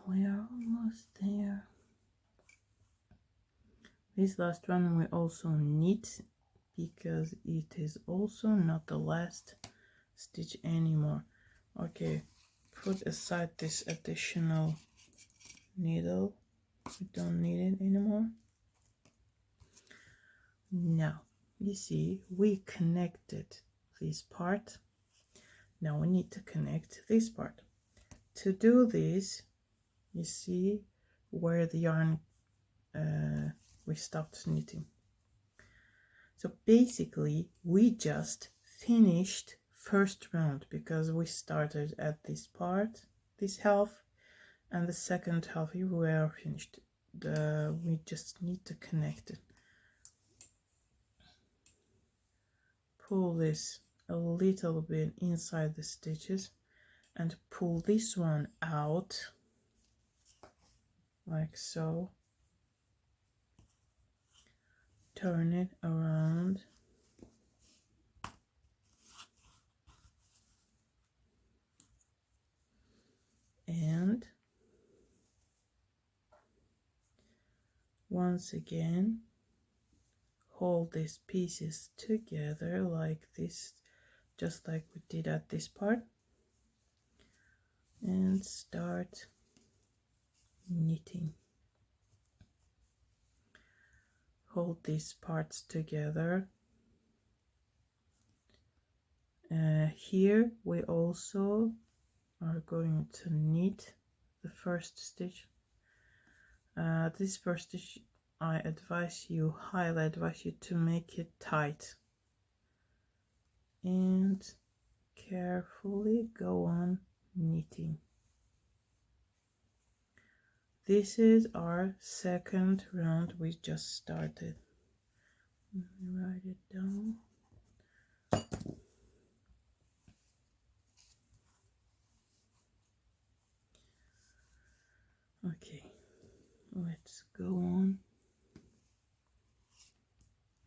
We are almost there. This last one we also knit because it is also not the last stitch anymore. Okay, put aside this additional needle, we don't need it anymore. Now you see we connected this part. Now we need to connect this part. To do this, you see where the yarn we stopped knitting. So basically we just finished first round because we started at this part, this half, and the second half we were finished. we just need to connect it. Pull this a little bit inside the stitches and pull this one out like so. Turn it around and once again hold these pieces together like this, just like we did at this part, and start knitting. Hold these parts together. Here we also are going to knit the first stitch. This first stitch I highly advise you to make it tight and carefully go on knitting. This is our second round we just started. Let me write it down. Okay, let's go on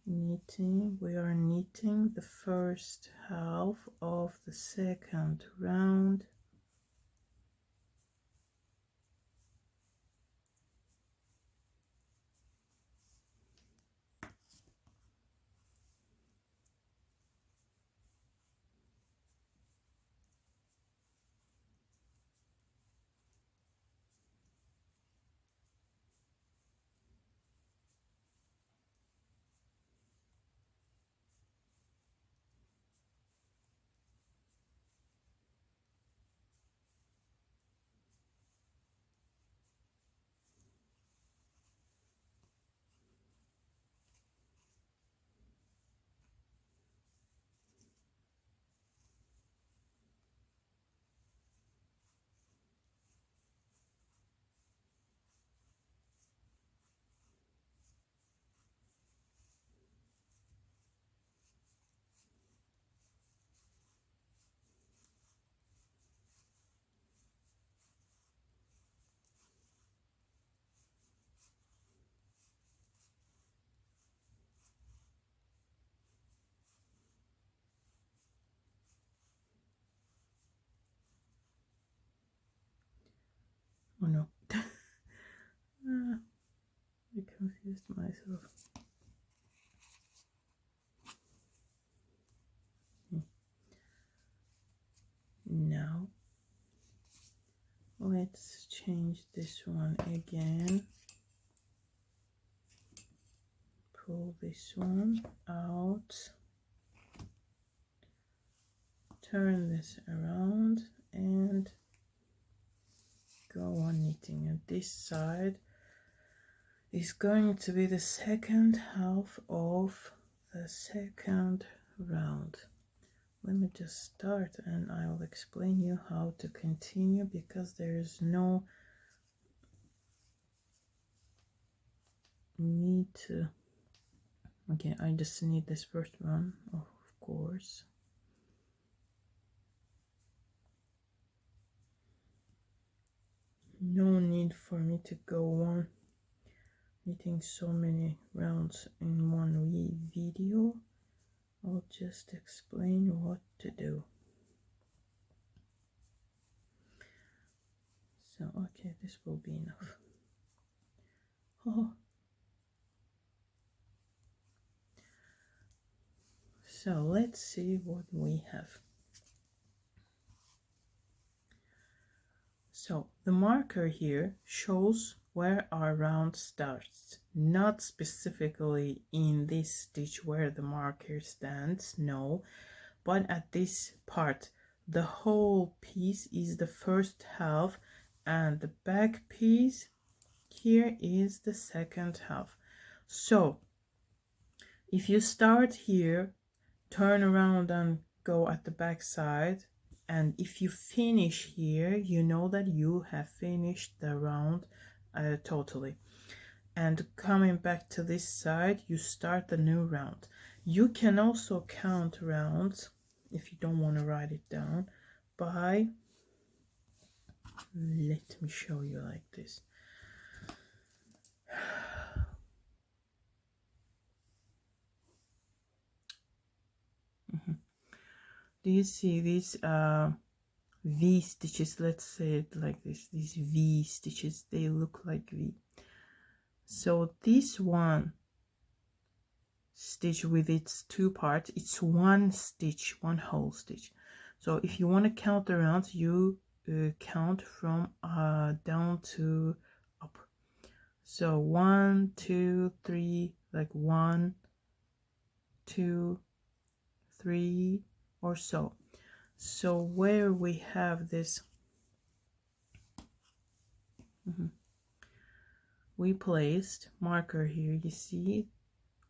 knitting. We are knitting the first half of the second round. Oh no. I confused myself. Now let's change this one again. Pull this one out, turn this around and go on knitting. And this side is going to be the second half of the second round. Let me just start and I'll explain you how to continue, because there is no need to. Okay, I just need this first one, of course. No need for me to go on knitting so many rounds in one video. I'll just explain what to do. So, okay, this will be enough. Oh. So let's see what we have. So the marker here shows where our round starts, not specifically in this stitch where the marker stands, no, but at this part. The whole piece is the first half and the back piece here is the second half. So if you start here, turn around and go at the back side, and if you finish here, you know that you have finished the round totally. and coming back to this side, you start the new round. You can also count rounds if you don't want to write it down by, let me show you like this. Do you see these V stitches? Let's say it like this. These V stitches, they look like V. So this one stitch with its two parts, it's one stitch, one whole stitch. So if you want to count the rounds, you count from down to up. So 1, 2, 3, like 1, 2, 3, or so. So where we have this, we placed marker here. You see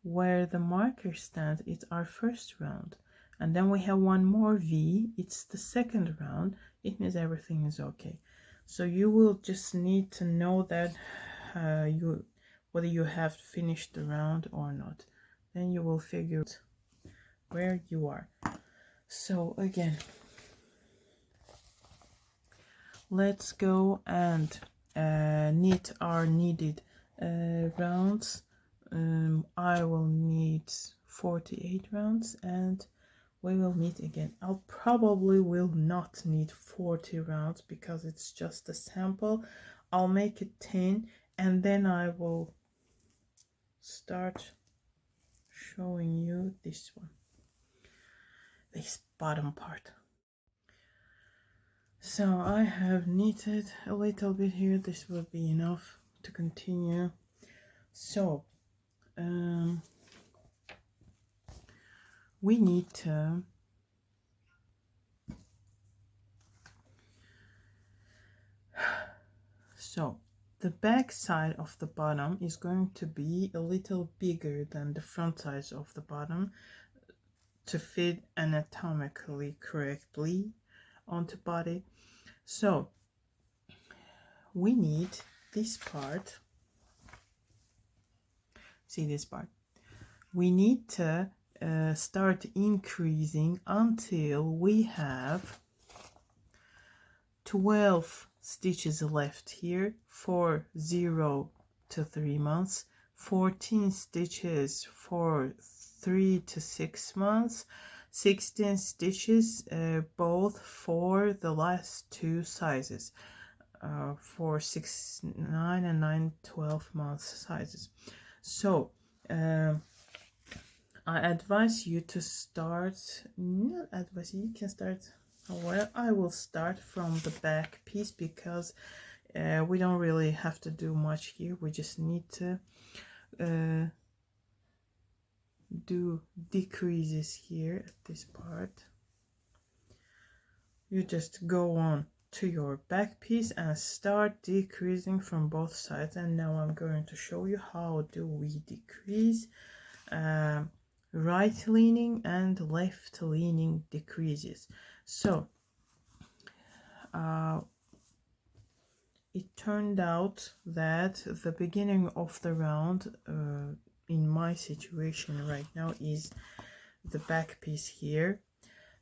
where the marker stands, it's our first round, and then we have one more V, it's the second round. It means everything is okay. So you will just need to know that whether you have finished the round or not, then you will figure out where you are. So again, let's go and knit our needed rounds. I will need 48 rounds, and we will knit again. I'll probably will not need 40 rounds because it's just a sample. I'll make it 10, and then I will start showing you this one, this bottom part. So I have knitted a little bit here. This will be enough to continue. So we need to the back side of the bottom is going to be a little bigger than the front side of the bottom to fit anatomically correctly onto body. So we need this part. See this part? We need to start increasing until we have 12 stitches left here for 0 to 3 months, 14 stitches for 3 to 6 months, 16 stitches both for the last two sizes, for 6, 9 and 9, 12 months sizes. So I advise you to start, not advise you can start, well, I will start from the back piece because we don't really have to do much here. We just need to do decreases here at this part. You just go on to your back piece and start decreasing from both sides. And now I'm going to show you how do we decrease right leaning and left leaning decreases. So it turned out that the beginning of the round in my situation right now is the back piece here.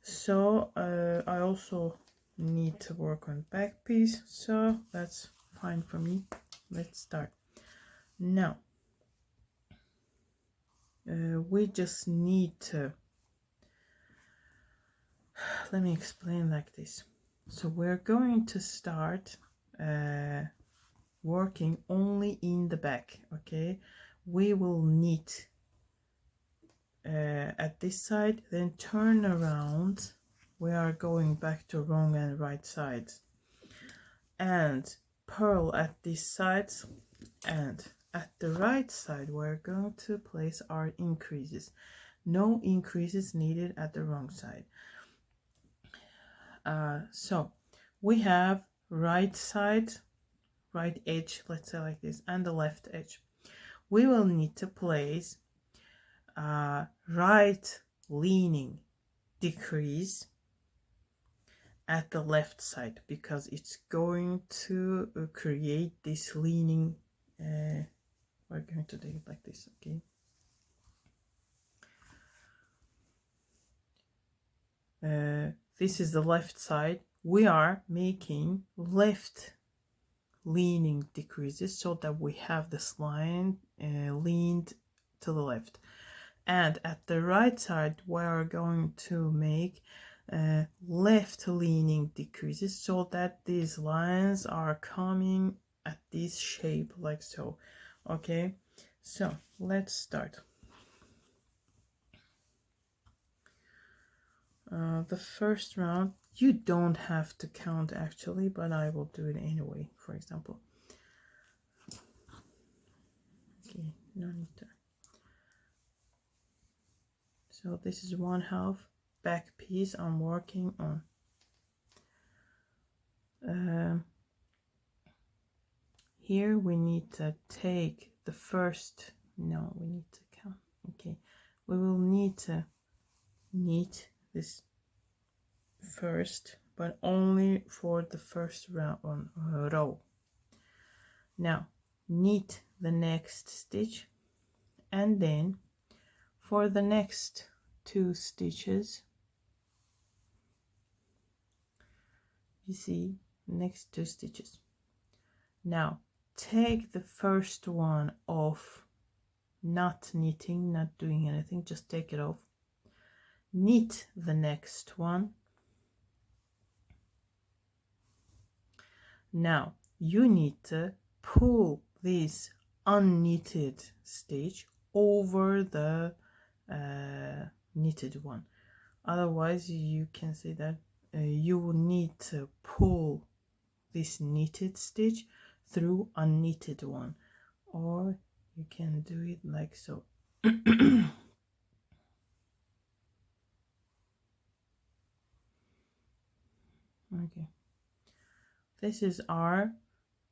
So I also need to work on back piece, so that's fine for me. Let's start now. We just need to, let me explain like this. So we're going to start working only in the back, okay? We will knit at this side, then turn around. We are going back to wrong and right sides, and purl at these sides, and at the right side we're going to place our increases. No increases needed at the wrong side. So we have right side, right edge, let's say like this, and the left edge. We will need to place right leaning decrease at the left side because it's going to create this leaning we're going to do it like this, okay? This is the left side. We are making left leaning decreases so that we have this line leaned to the left. And at the right side, we are going to make left leaning decreases so that these lines are coming at this shape like so. Okay, so let's start. The first round, you don't have to count actually, but I will do it anyway, for example. Okay, no need to. So this is 1/2 back piece I'm working on. Here we need to take the first, no, we need to count, okay. We will need to knit this first, but only for the first row. Now knit the next stitch, and then for the next 2 stitches, you see, next 2 stitches. Now take the first one off, not knitting, not doing anything, just take it off. Knit the next one. Now you need to pull this unknitted stitch over the knitted one. Otherwise you can see that you will need to pull this knitted stitch through a knitted one, or you can do it like so. Okay, this is our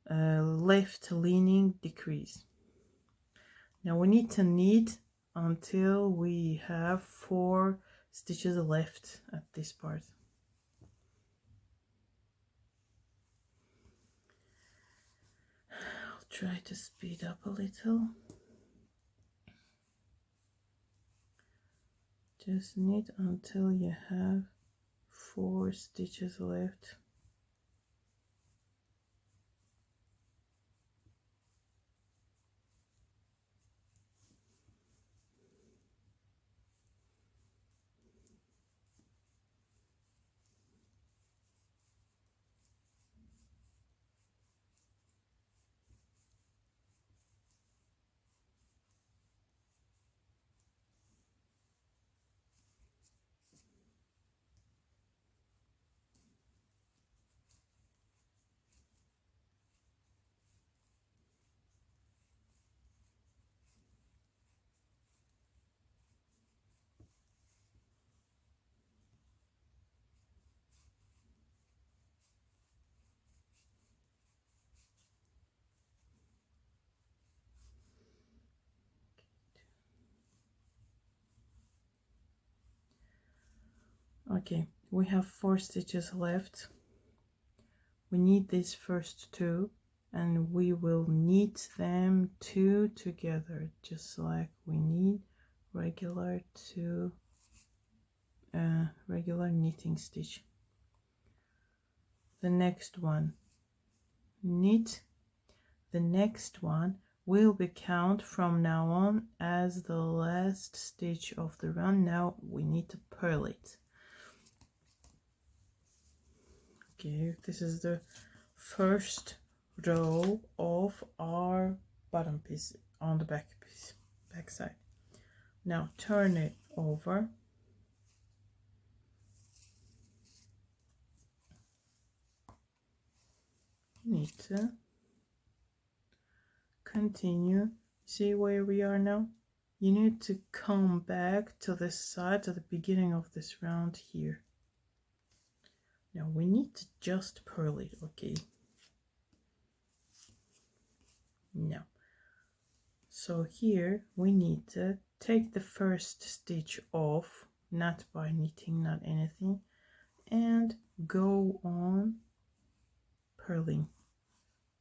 left leaning decrease. Now we need to knit until we have 4 stitches left at this part. I'll try to speed up a little. Just knit until you have 4 stitches left. Okay, we have 4 stitches left. We need these first 2, and we will knit them 2 together, just like we need regular regular knitting stitch. The next one, knit. The next one will be count from now on as the last stitch of the run. Now we need to purl it. Okay, this is the first row of our bottom piece on the back side. Now turn it over. You need to continue. See where we are now? You need to come back to this side, to the beginning of this round here. Now we need to just purl it, okay? Now, so here we need to take the first stitch off, not by knitting, not anything, and go on purling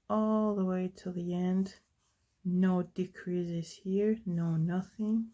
all the way to the end. No decreases here, no nothing.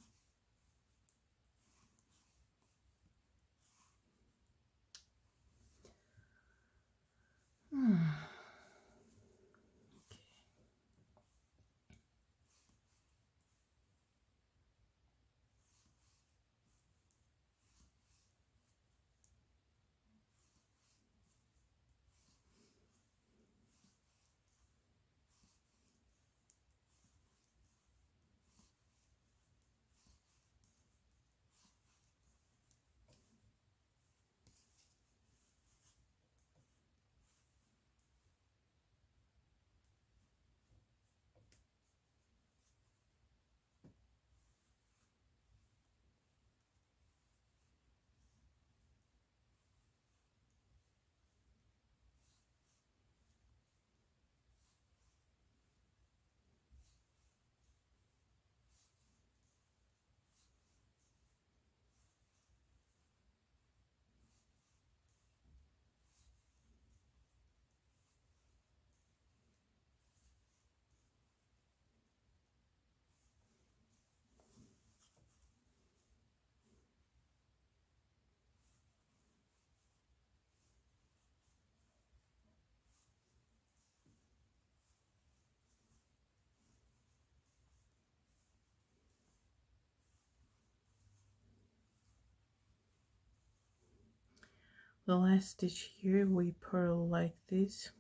The last stitch here we purl like this,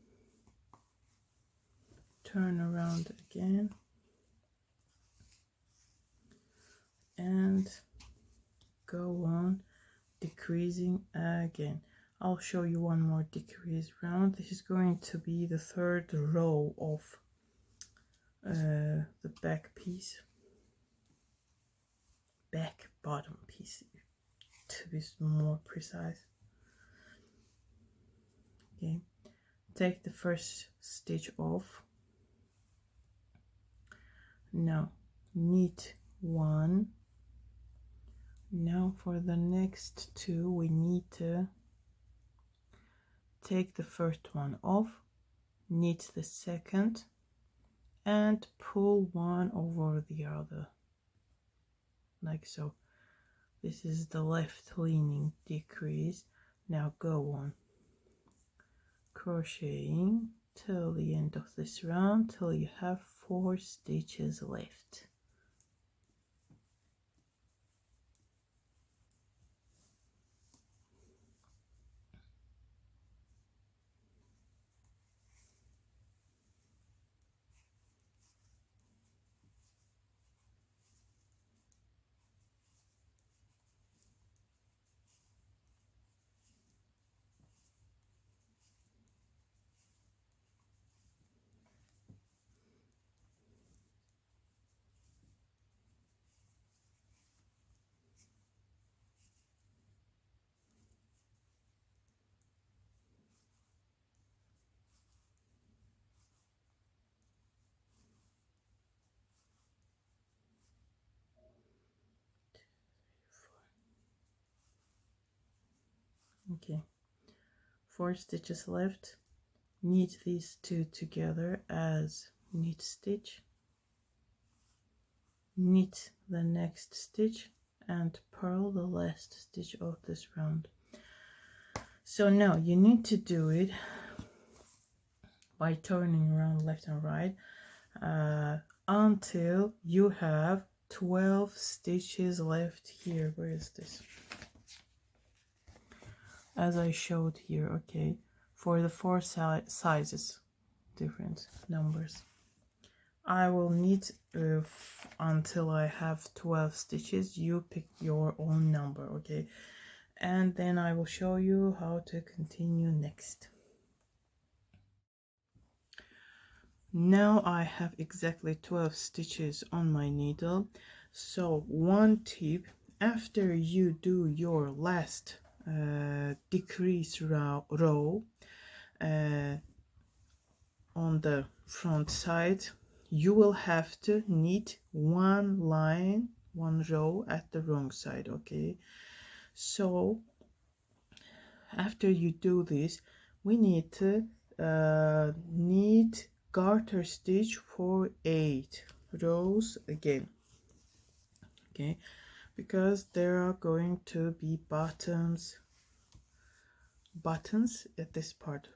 turn around again, and go on decreasing again. I'll show you one more decrease round. This is going to be the third row of the back piece, back bottom piece to be more precise. Okay, take the first stitch off. Now knit one. Now for the next two we need to take the first one off, knit the second, and pull one over the other like so. This is the left leaning decrease. Now go on crocheting till the end of this round, till you have 4 stitches left. Okay, 4 stitches left. Knit these two together as knit stitch, knit the next stitch, and purl the last stitch of this round. So now you need to do it by turning around left and right until you have 12 stitches left here. Where is this? As I showed here, okay, for the 4 sizes, different numbers. I will knit until I have 12 stitches. You pick your own number, okay, and then I will show you how to continue next. Now I have exactly 12 stitches on my needle. So one tip, after you do your last decrease row on the front side, you will have to knit one line, one row at the wrong side, okay? So after you do this, we need to knit garter stitch for 8 rows again. Okay, because there are going to be buttons at this part.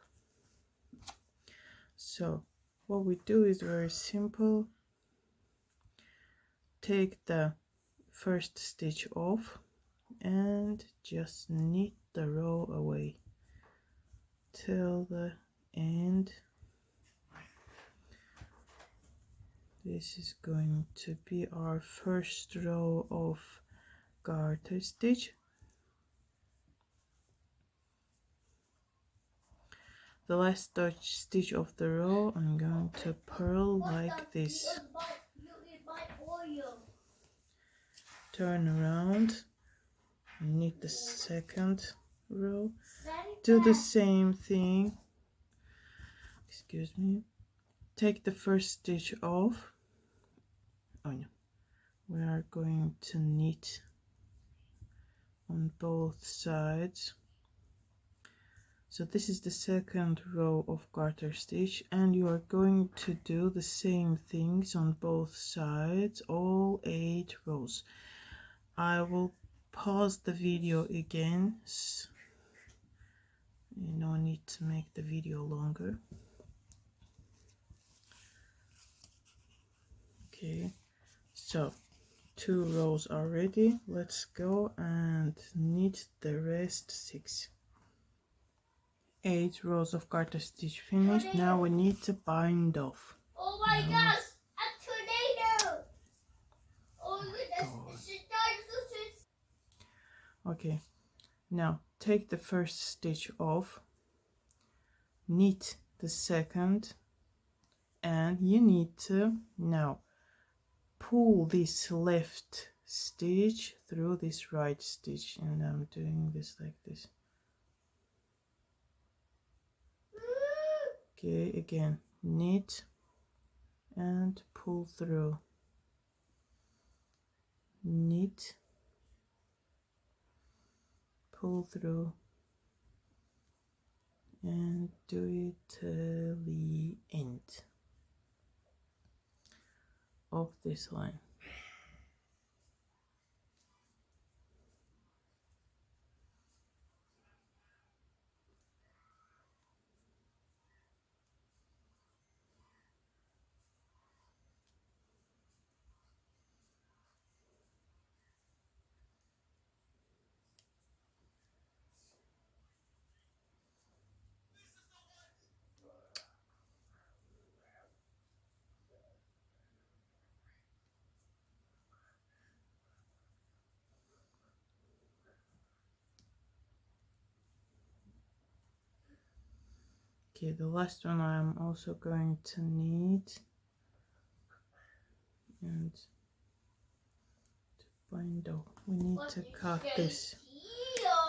So what we do is very simple. Take the first stitch off and just knit the row away till the end. This is going to be our first row of garter stitch. The last stitch of the row I'm going to purl like this. Turn around, knit the second row, do the same thing. Excuse me. Take the first stitch off. Oh no, we are going to knit on both sides. So this is the second row of garter stitch, and you are going to do the same things on both sides, all 8 rows. I will pause the video again. No need to make the video longer. Okay, so 2 rows are ready. Let's go and knit the rest 6. 8 rows of garter stitch finished. Now we need to bind off. Oh my gosh, a tornado! Oh my gosh. Okay, now take the first stitch off, knit the second, and you need to now pull this left stitch through this right stitch, and I'm doing this like this. Okay, again, knit and pull through, knit, pull through, and do it till the end of this line. Okay, the last one I'm also going to knit and to bind off. We need to cut this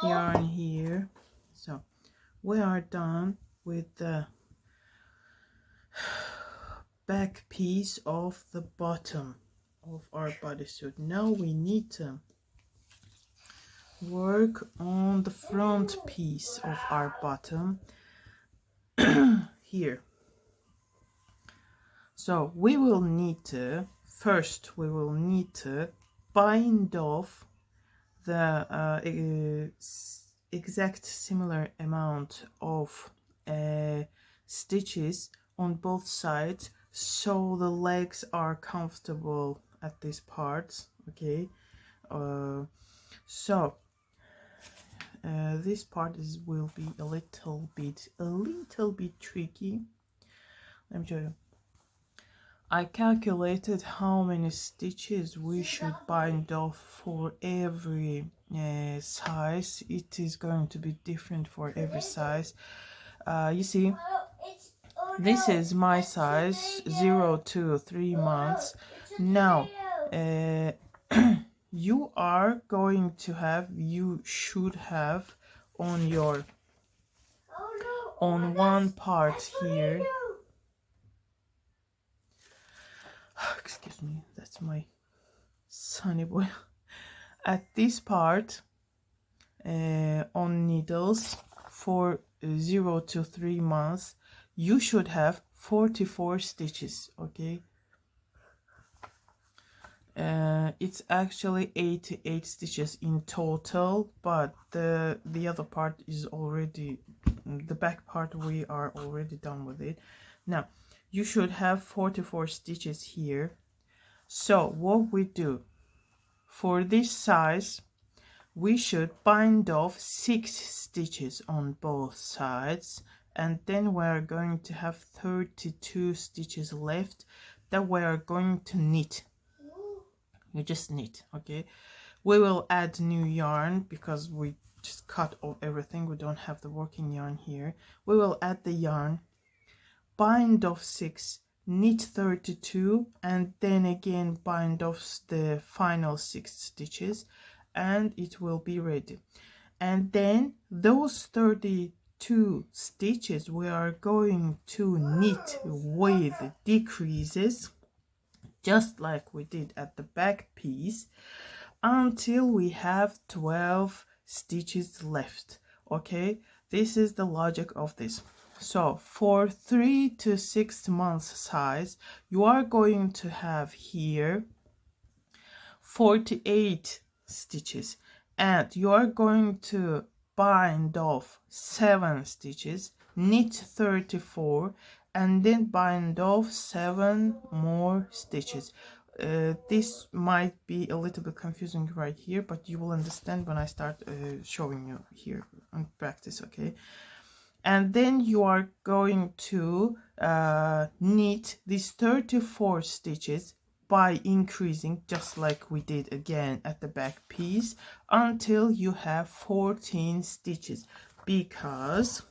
yarn here. So we are done with the back piece of the bottom of our bodysuit. Now we need to work on the front piece of our bottom here. So we will need to bind off the exact similar amount of stitches on both sides, so the legs are comfortable at this part. Okay, so this part will be a little bit tricky. Let me show you. I calculated how many stitches we should bind off for every size. It is going to be different for every size. You see, this is my size, 0 to 3 months. Now you should have on one part here. Excuse me, that's my sunny boy. At this part on needles for 0 to 3 months, you should have 44 stitches. Okay, It's actually 88 stitches in total, but the other part is already, the back part, we are already done with it. Now you should have 44 stitches here. So what we do for this size, we should bind off 6 stitches on both sides, and then we are going to have 32 stitches left that we are going to knit. You just knit, okay? We will add new yarn because we just cut off everything. We don't have the working yarn here. We will add the yarn, bind off 6, knit 32, and then again bind off the final 6 stitches, and it will be ready. And then those 32 stitches we are going to knit with decreases, just like we did at the back piece, until we have 12 stitches left. Okay, this is the logic of this. So for 3 to 6 months size, you are going to have here 48 stitches, and you are going to bind off 7 stitches, knit 34, and then bind off 7 more stitches. This might be a little bit confusing right here, but you will understand when I start showing you here on practice, okay? And then you are going to knit these 34 stitches by increasing, just like we did again at the back piece, until you have 14 stitches, because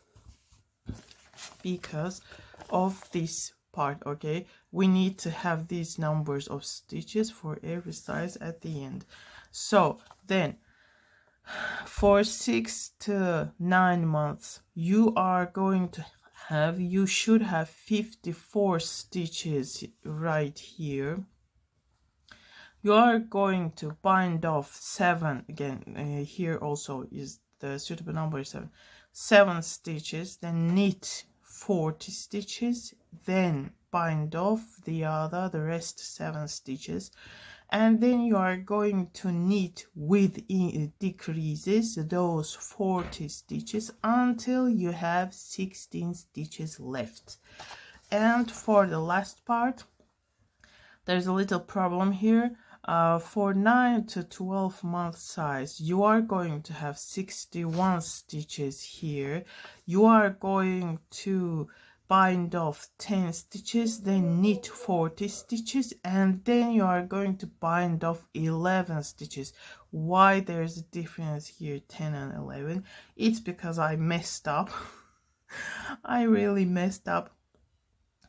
of this part, okay? We need to have these numbers of stitches for every size at the end. So then for 6 to 9 months, you are going to have, you should have 54 stitches right here. You are going to bind off 7 again. Here also is the suitable number is 7 stitches, then knit 40 stitches, then bind off the rest 7 stitches, and then you are going to knit with decreases those 40 stitches until you have 16 stitches left. And for the last part, there's a little problem here. For 9 to 12 month size, you are going to have 61 stitches here. You are going to bind off 10 stitches, then knit 40 stitches, and then you are going to bind off 11 stitches. Why there's a difference here, 10 and 11? It's because I messed up. I really messed up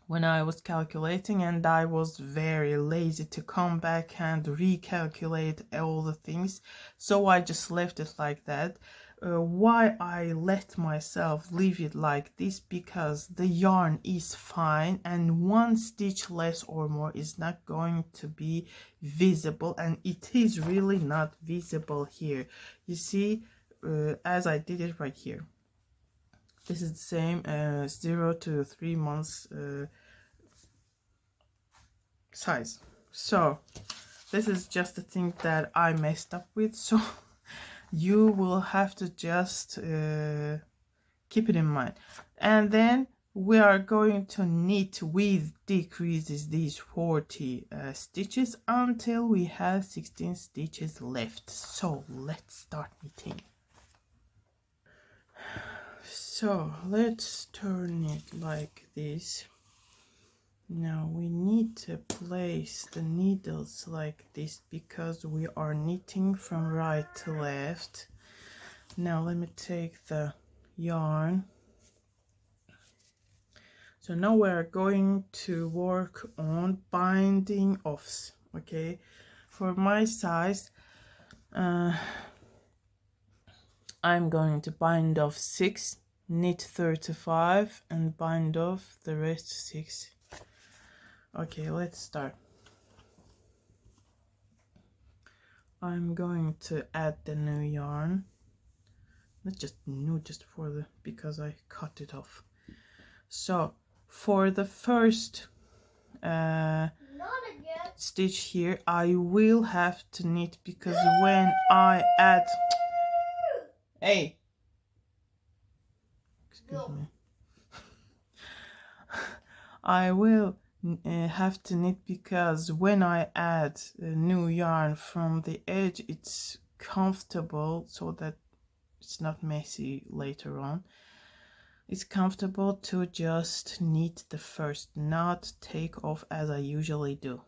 when I was calculating, and I was very lazy to come back and recalculate all the things, so I just left it like that. Why I let myself leave it like this? Because the yarn is fine, and 1 stitch less or more is not going to be visible, and it is really not visible here. You see, as I did it right here, this is the same 0 to 3 months size. So this is just the thing that I messed up with, so you will have to just keep it in mind. And then we are going to knit with decreases these 40 stitches until we have 16 stitches left. So let's start knitting. So let's turn it like this. Now we need to place the needles like this because we are knitting from right to left. Now let me take the yarn. So now we're going to work on binding offs, okay? For my size, I'm going to bind off 6, knit 35, and bind off the rest 6. Okay, let's start. I'm going to add the new yarn. Not just new, just for the, because I cut it off. So for the first stitch here, I will have to knit, because when I add hey, excuse me, I will have to knit, because when I add a new yarn from the edge, it's comfortable, so that it's not messy later on. It's comfortable to just knit the first, not take off as I usually do.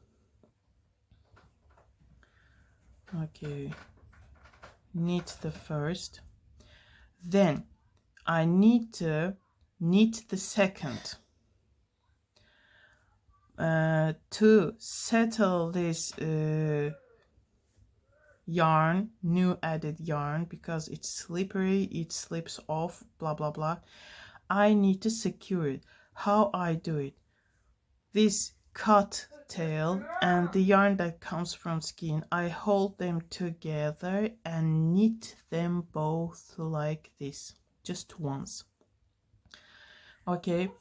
Okay, knit the first, then I need to knit the second. To settle this yarn, new added yarn, because it's slippery, it slips off, blah blah blah, I need to secure it. How I do it? This cut tail and the yarn that comes from skein, I hold them together and knit them both like this, just once. Okay,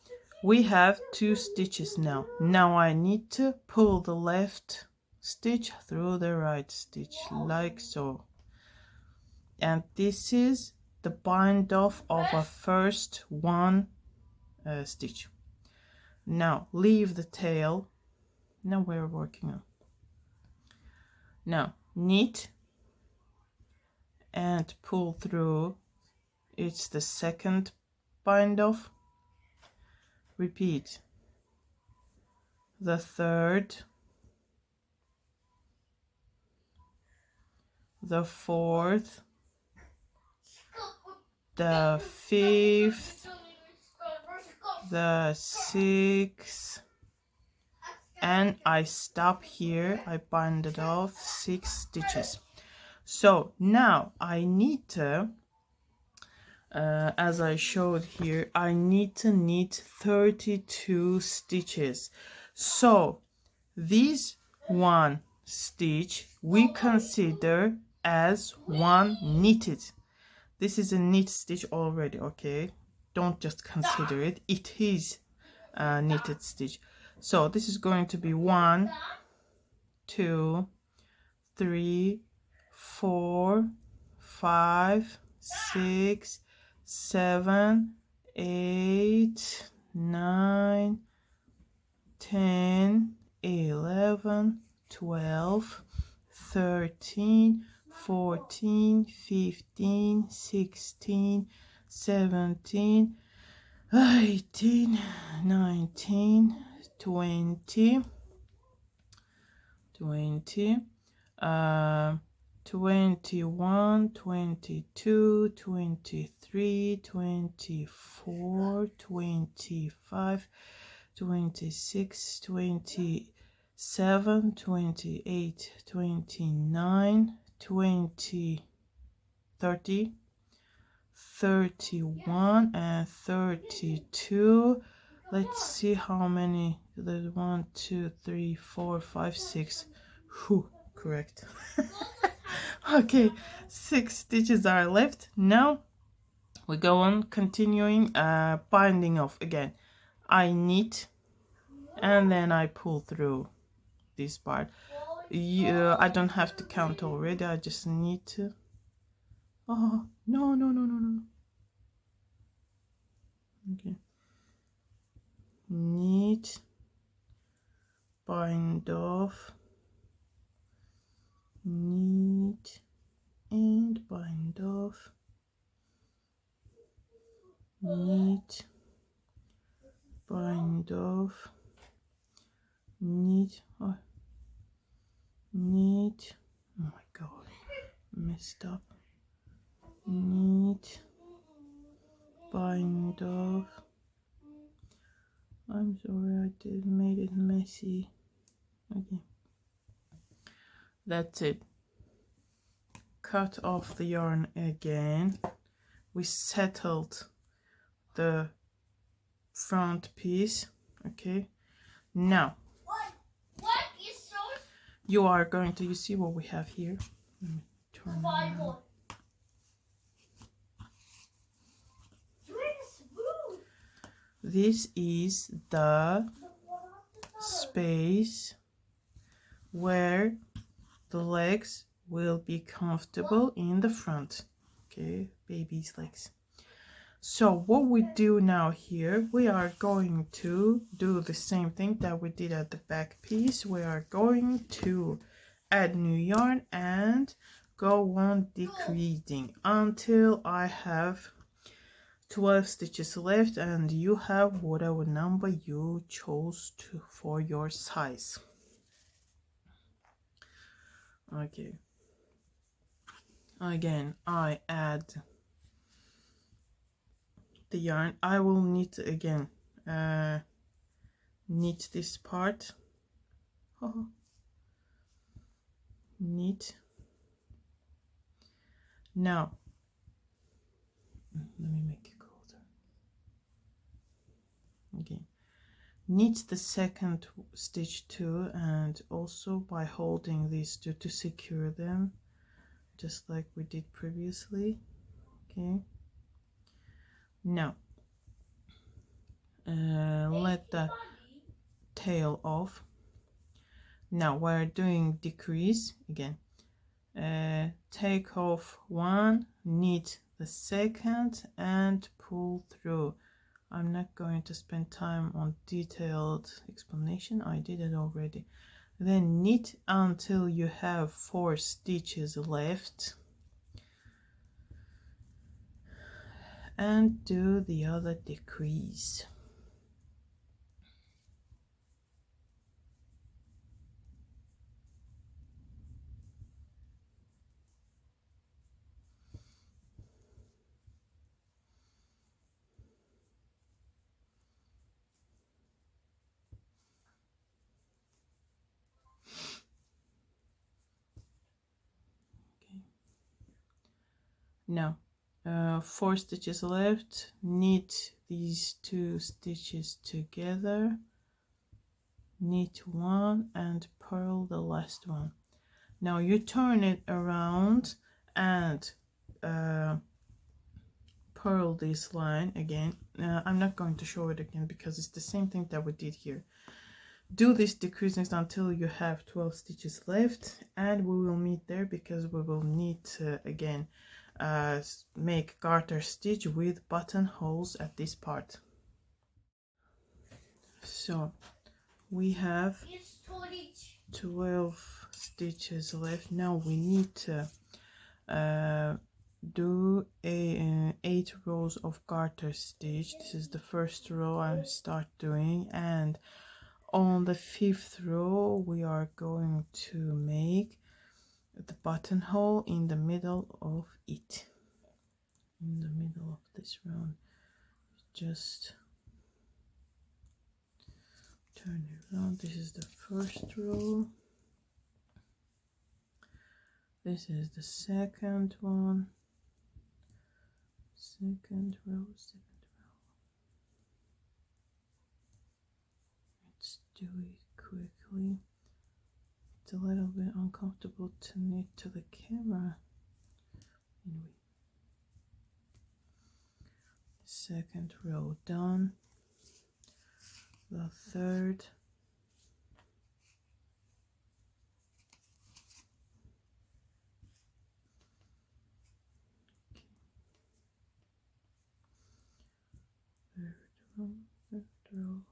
we have 2 stitches now. Now I need to pull the left stitch through the right stitch, like so. And this is the bind off of a first one stitch. Now leave the tail. Now we're working on. Now knit and pull through. It's the second bind off. Repeat the third, the fourth, the fifth, the sixth, and I stop here. I bind it off 6 stitches. So now I need to, as I showed here, I need to knit 32 stitches. So this one stitch we consider as one knitted. This is a knit stitch already, okay? Don't just consider it. It is a knitted stitch. So this is going to be 1, 2, 3, 4, 5, 6, 7, 8, 9, 10, 11, 12, 13, 14, 15, 16, 17, 18, 19, 20, 21, 22, 23, 24, 25, 26, 27, 28, 29, 20, 30, 31, and 32. Let's see how many. There's 1, 2, 3, 4, 5, 6. Whew, correct. Okay, 6 stitches are left. Now we go on continuing binding off again. I knit and then I pull through this part. I don't have to count already. I just need to. Oh no. Okay. Knit, bind off, knit and bind off, knit, bind off, knit, knit. Oh my god, messed up. Knit, bind off. I'm sorry, I made it messy. Okay, that's it. Cut off the yarn again. We settled the front piece. Okay, now you are going to, you see what we have here? Let me turn around. This is the space where the legs will be comfortable in the front. Okay, baby's legs. So what we do now here, we are going to do the same thing that we did at the back piece. We are going to add new yarn and go on decreasing until I have 12 stitches left, and you have whatever number you chose to for your size. Okay, again I add the yarn. I will knit again, knit this part. Knit. Now let me make it colder. Okay, knit the second stitch too, and also by holding these two to secure them, just like we did previously. Okay, now let the tail off. Now we're doing decrease again. Take off one, knit the second, and pull through. I'm not going to spend time on detailed explanation, I did it already. Then knit until you have 4 stitches left, and do the other decrease. Now 4 stitches left, knit these 2 stitches together, knit one and purl the last one. Now you turn it around and purl this line again. I'm not going to show it again because it's the same thing that we did here. Do this decreasing until you have 12 stitches left, and we will meet there because we will need to again make garter stitch with buttonholes at this part. So we have 12 stitches left. Now we need to do 8 rows of garter stitch. This is the first row I start doing, and on the 5th row we are going to make the buttonhole in the middle of it. In the middle of this round, just turn it around. This is the first row, this is the second one, second row. Let's do it quickly. It's a little bit uncomfortable to knit to the camera. Anyway, second row done, the third, third row,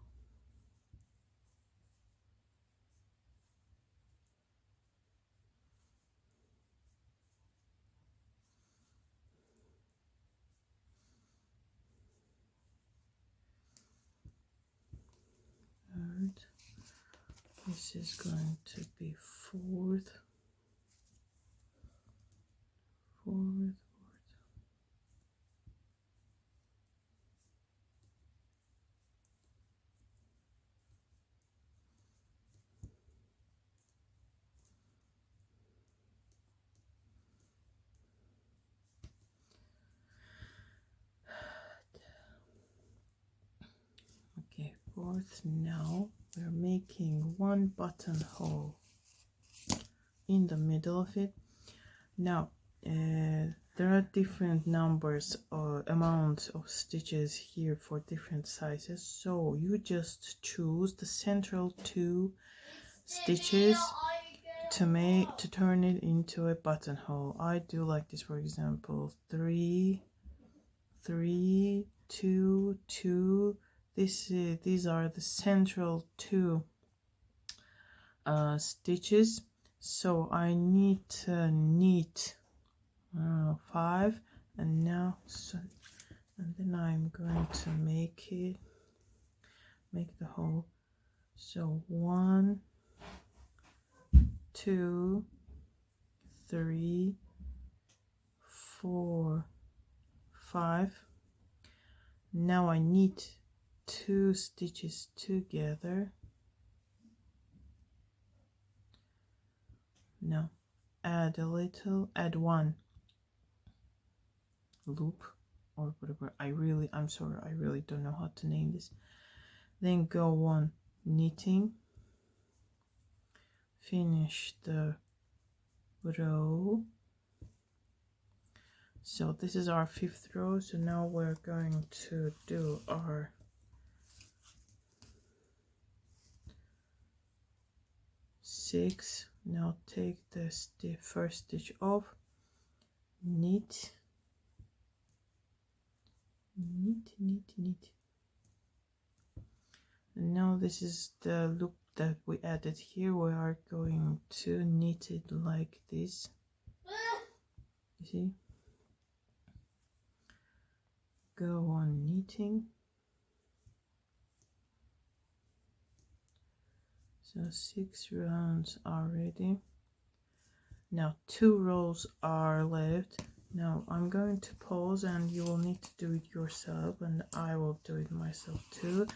third. This is going to be fourth, fourth. Okay, fourth. Now we're making one buttonhole in the middle of it. Now there are different numbers or amounts of stitches here for different sizes, so you just choose the central 2 stitches to turn it into a buttonhole. I do like this, for example, 3 3 2 2. These are the central two stitches, so I need to knit 5, and now and then I'm going to make the hole. So 1 2 3 4 5. Now I knit 2 stitches together. Now add 1 loop or whatever. I'm sorry, I really don't know how to name this. Then go on knitting, finish the row. So this is our 5th row. So now we're going to do our six. Now take the first stitch off, knit, and now this is the loop that we added here. We are going to knit it like this. You see? Go on knitting. So 6 rounds are ready. Now 2 rows are left. Now I'm going to pause and you will need to do it yourself, and I will do it myself too,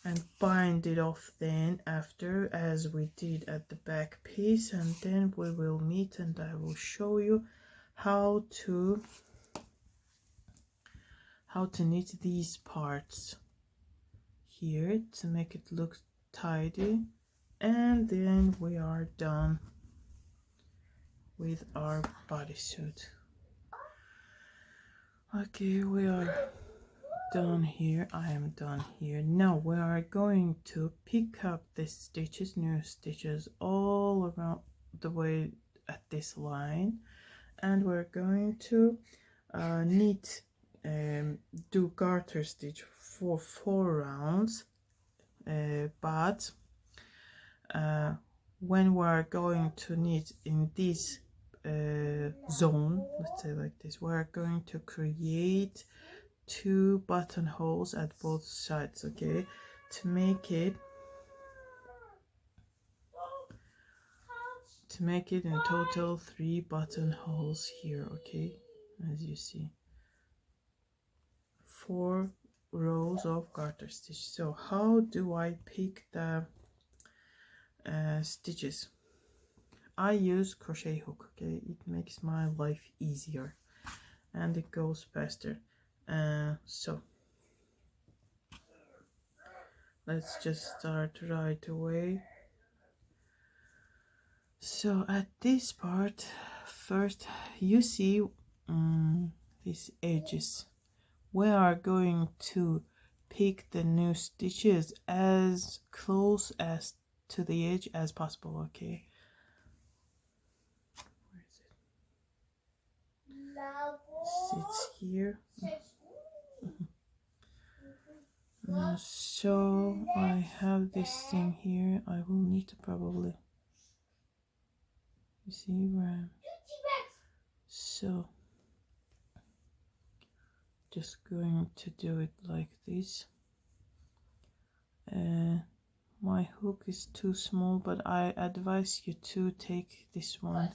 and bind it off then after, as we did at the back piece, and then we will meet and I will show you how to knit these parts here to make it look tidy, and then we are done with our bodysuit. Okay, we are done here. I am done here. Now we are going to pick up the stitches, new stitches all around the way at this line, and we're going to knit do garter stitch for 4 rounds, but when we're going to knit in this zone, let's say like this, we're going to create 2 buttonholes at both sides. Okay, to make it in total 3 buttonholes here. Okay, as you see, 4 rows of garter stitch. So how do I pick the stitches? I use crochet hook. Okay, it makes my life easier and it goes faster. So let's just start right away. So at this part, first you see these edges. We are going to pick the new stitches as close as to the edge as possible. Okay, where is it? Sits here. So I have this thing here. I will need to probably, you see where I'm, so just going to do it like this. My hook is too small, but I advise you to take this one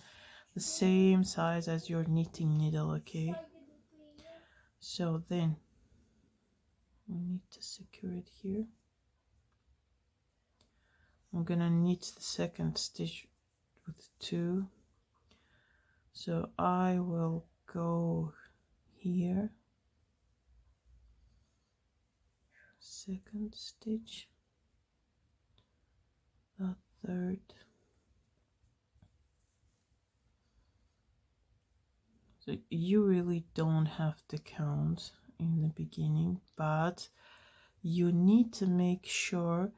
the same size as your knitting needle. Okay, so then we need to secure it here. I'm gonna knit the second stitch with 2, so I will go here, second stitch, the third, so you really don't have to count in the beginning, but you need to make sure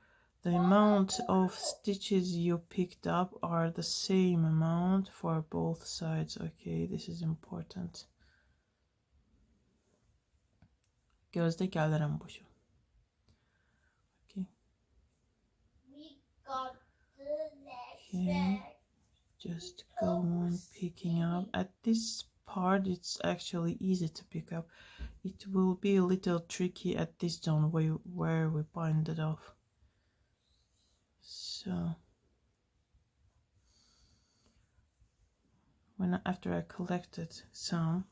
the amount of stitches you picked up are the same amount for both sides. Okay, this is important. Gözde gəlirəm bu şu. Okay. We got the next Okay. bag. Just go on picking up. At this part, it's actually easy to pick up. It will be a little tricky at this zone where we bind it off. So after I collected some,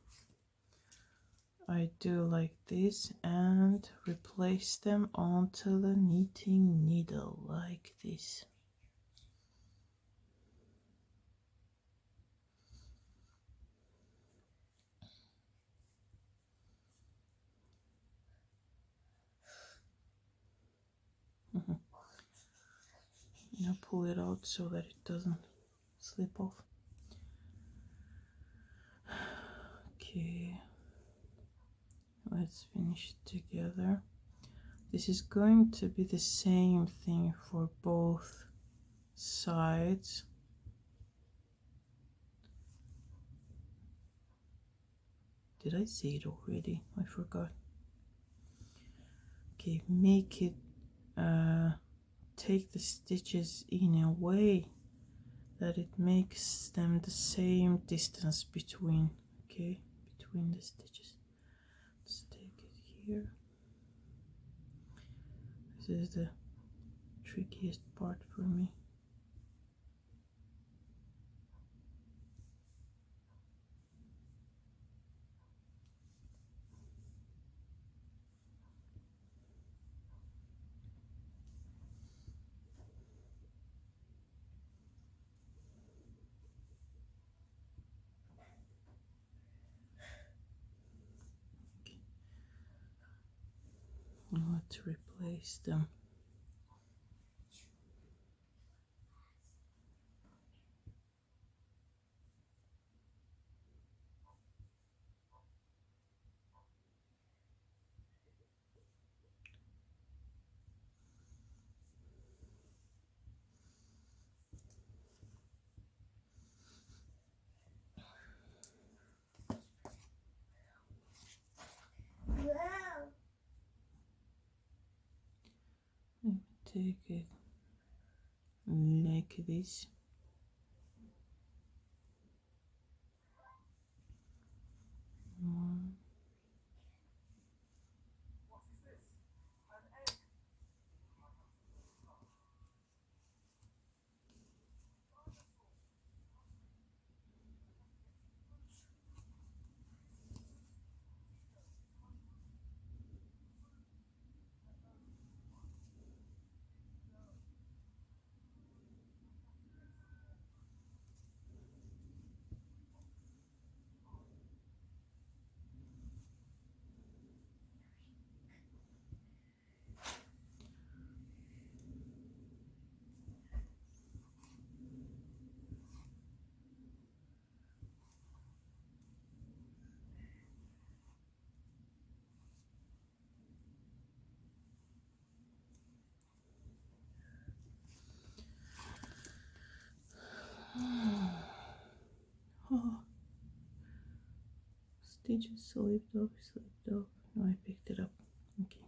I do like this and replace them onto the knitting needle like this. Now pull it out so that it doesn't slip off. Okay, let's finish it together. This is going to be the same thing for both sides. Did I say it already? I forgot. Okay, make it take the stitches in a way that it makes them the same distance between, okay, between the stitches. Let's take it here. This is the trickiest part for me. Let's replace them. Wow. Take it like this. One. Oh, stitches slipped off, slipped off. No, I picked it up. Okay.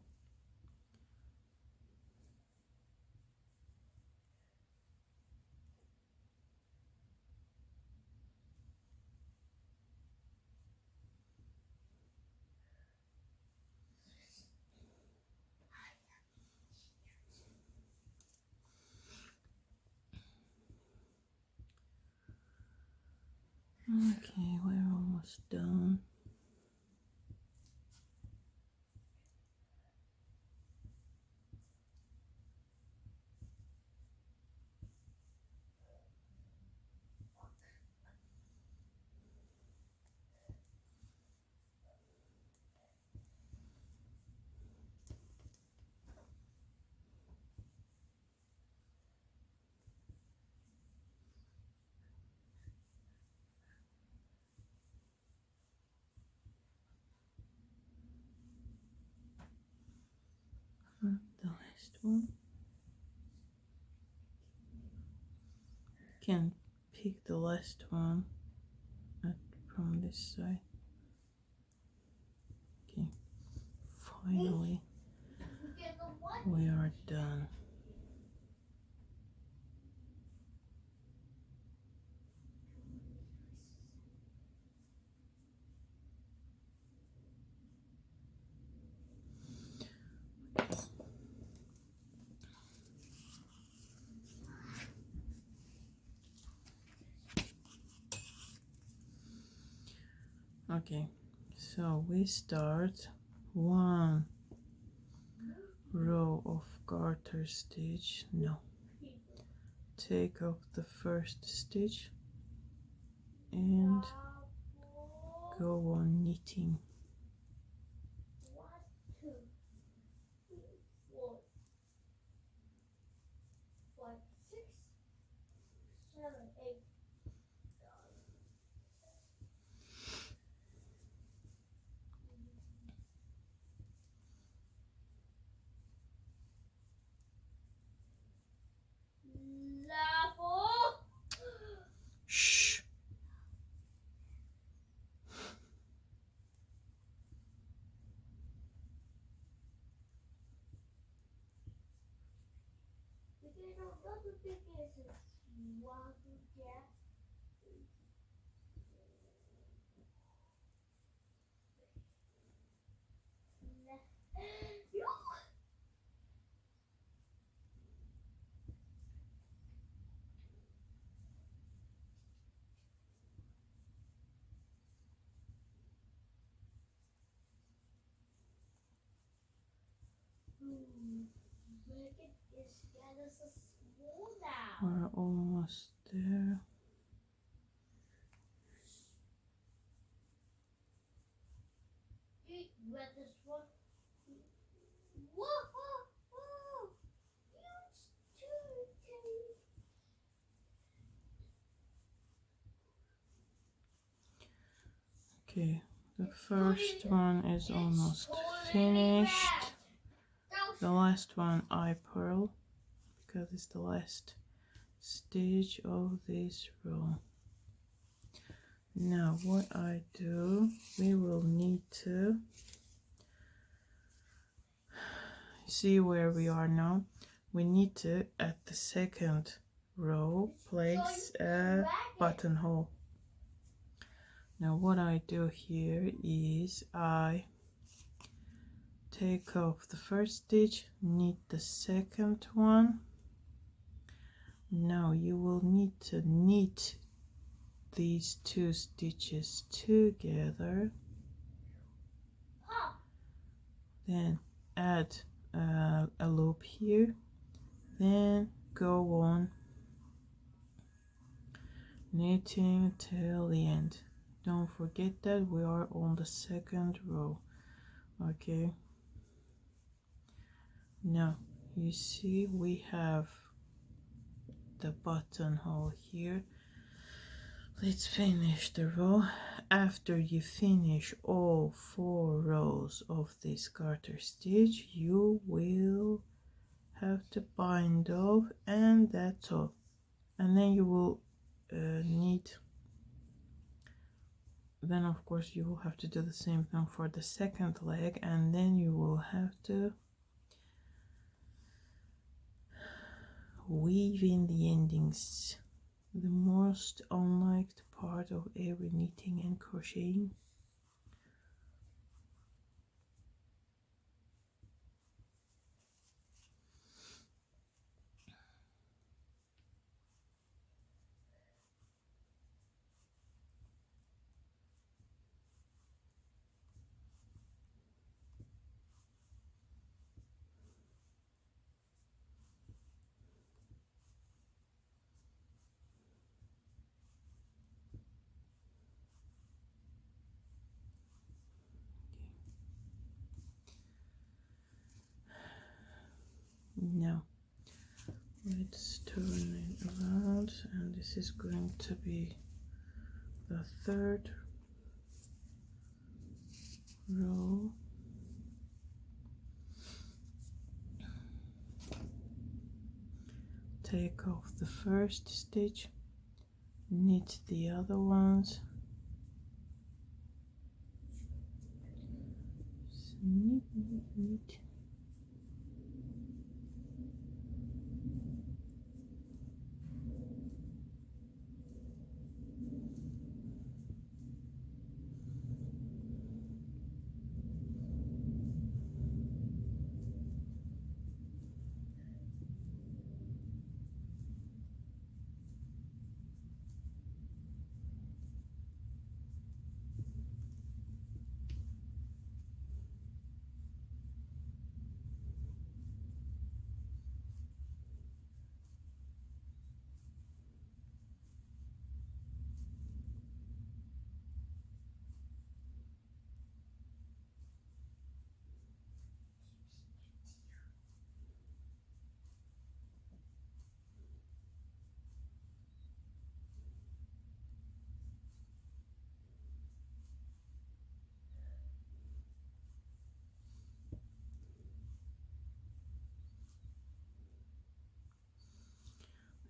Okay, we're almost done. The last one. can pick the last one from this side. Okay, finally we are done. Okay, so we start one row of garter stitch. No, take off the first stitch and go on knitting. 1, 2, 3, 4, 5, 6, 7, 8. Shh. Look at this guy, this is small now. We're almost there. You read this one? Whoa! Whoa! Huge turkey. Okay, the first one is almost finished. The last one I purl because it's the last stitch of this row. Now what I do, we will need to see where we are now. We need to, at the second row, place a buttonhole. Now what I do here is I take off the first stitch, knit the second one. Now you will need to knit these two stitches together, then add a loop here, then go on knitting till the end. Don't forget that we are on the second row. Okay, now you see we have the buttonhole here. Let's finish the row. After you finish all 4 rows of this garter stitch, you will have to bind off, and that's all. And then you will need, then of course you will have to do the same thing for the second leg, and then you will have to weave in the endings, the most unliked part of every knitting and crocheting. Now let's turn it around, and this is going to be the third row. Take off the first stitch, knit the other ones. Knit, knit, knit.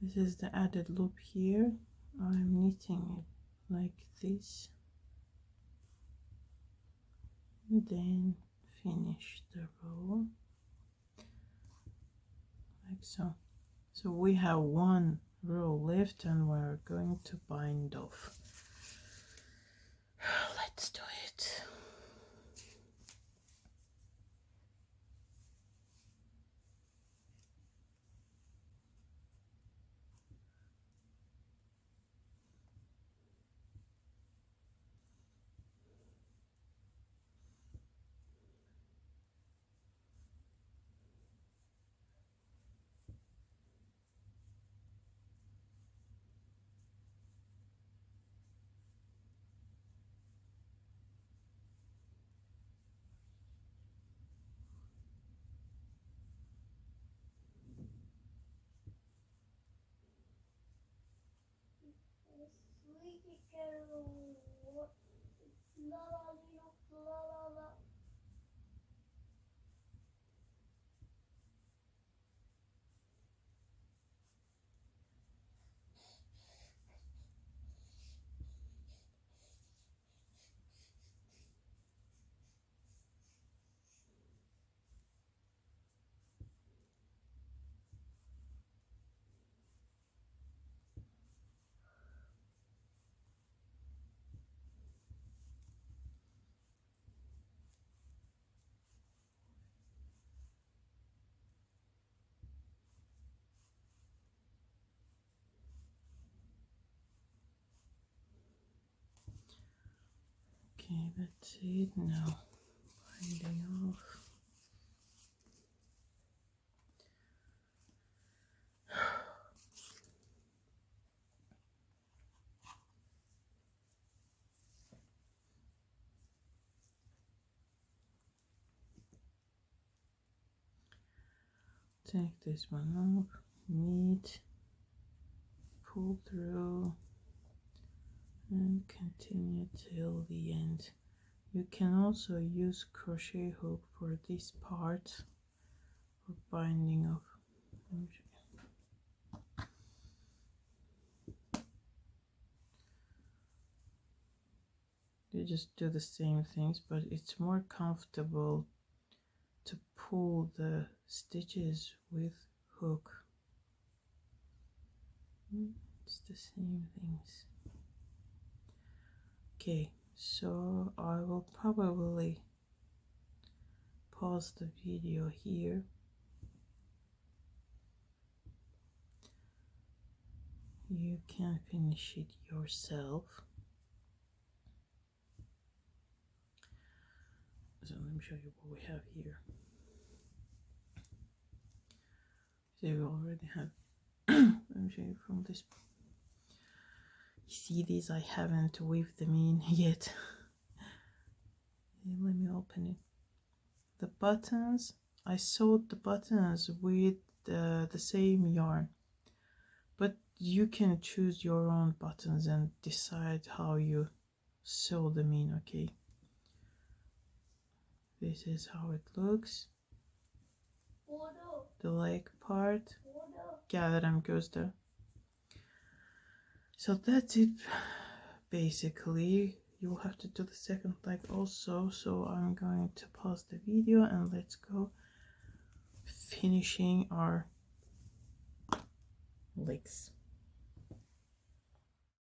This is the added loop here. I'm knitting it like this, and then finish the row like so. So we have one row left and we're going to bind off. Let's do it. Okay, that's it now. Binding off. Take this one up, knit, pull through, and continue till the end. You can also use crochet hook for this part for binding off. You just do the same things, but it's more comfortable to pull the stitches with hook. It's the same things. Okay, so I will probably pause the video here. You can finish it yourself. So let me show you what we have here. So we already have, let me show you from this. You see these, I haven't weaved them in yet. Let me open it. The buttons, I sewed the buttons with the same yarn, but you can choose your own buttons and decide how you sew them in. Okay, this is how it looks. The leg part, gatherim gözde. So that's it basically. You will have to do the second leg also, so I'm going to pause the video and let's go finishing our legs.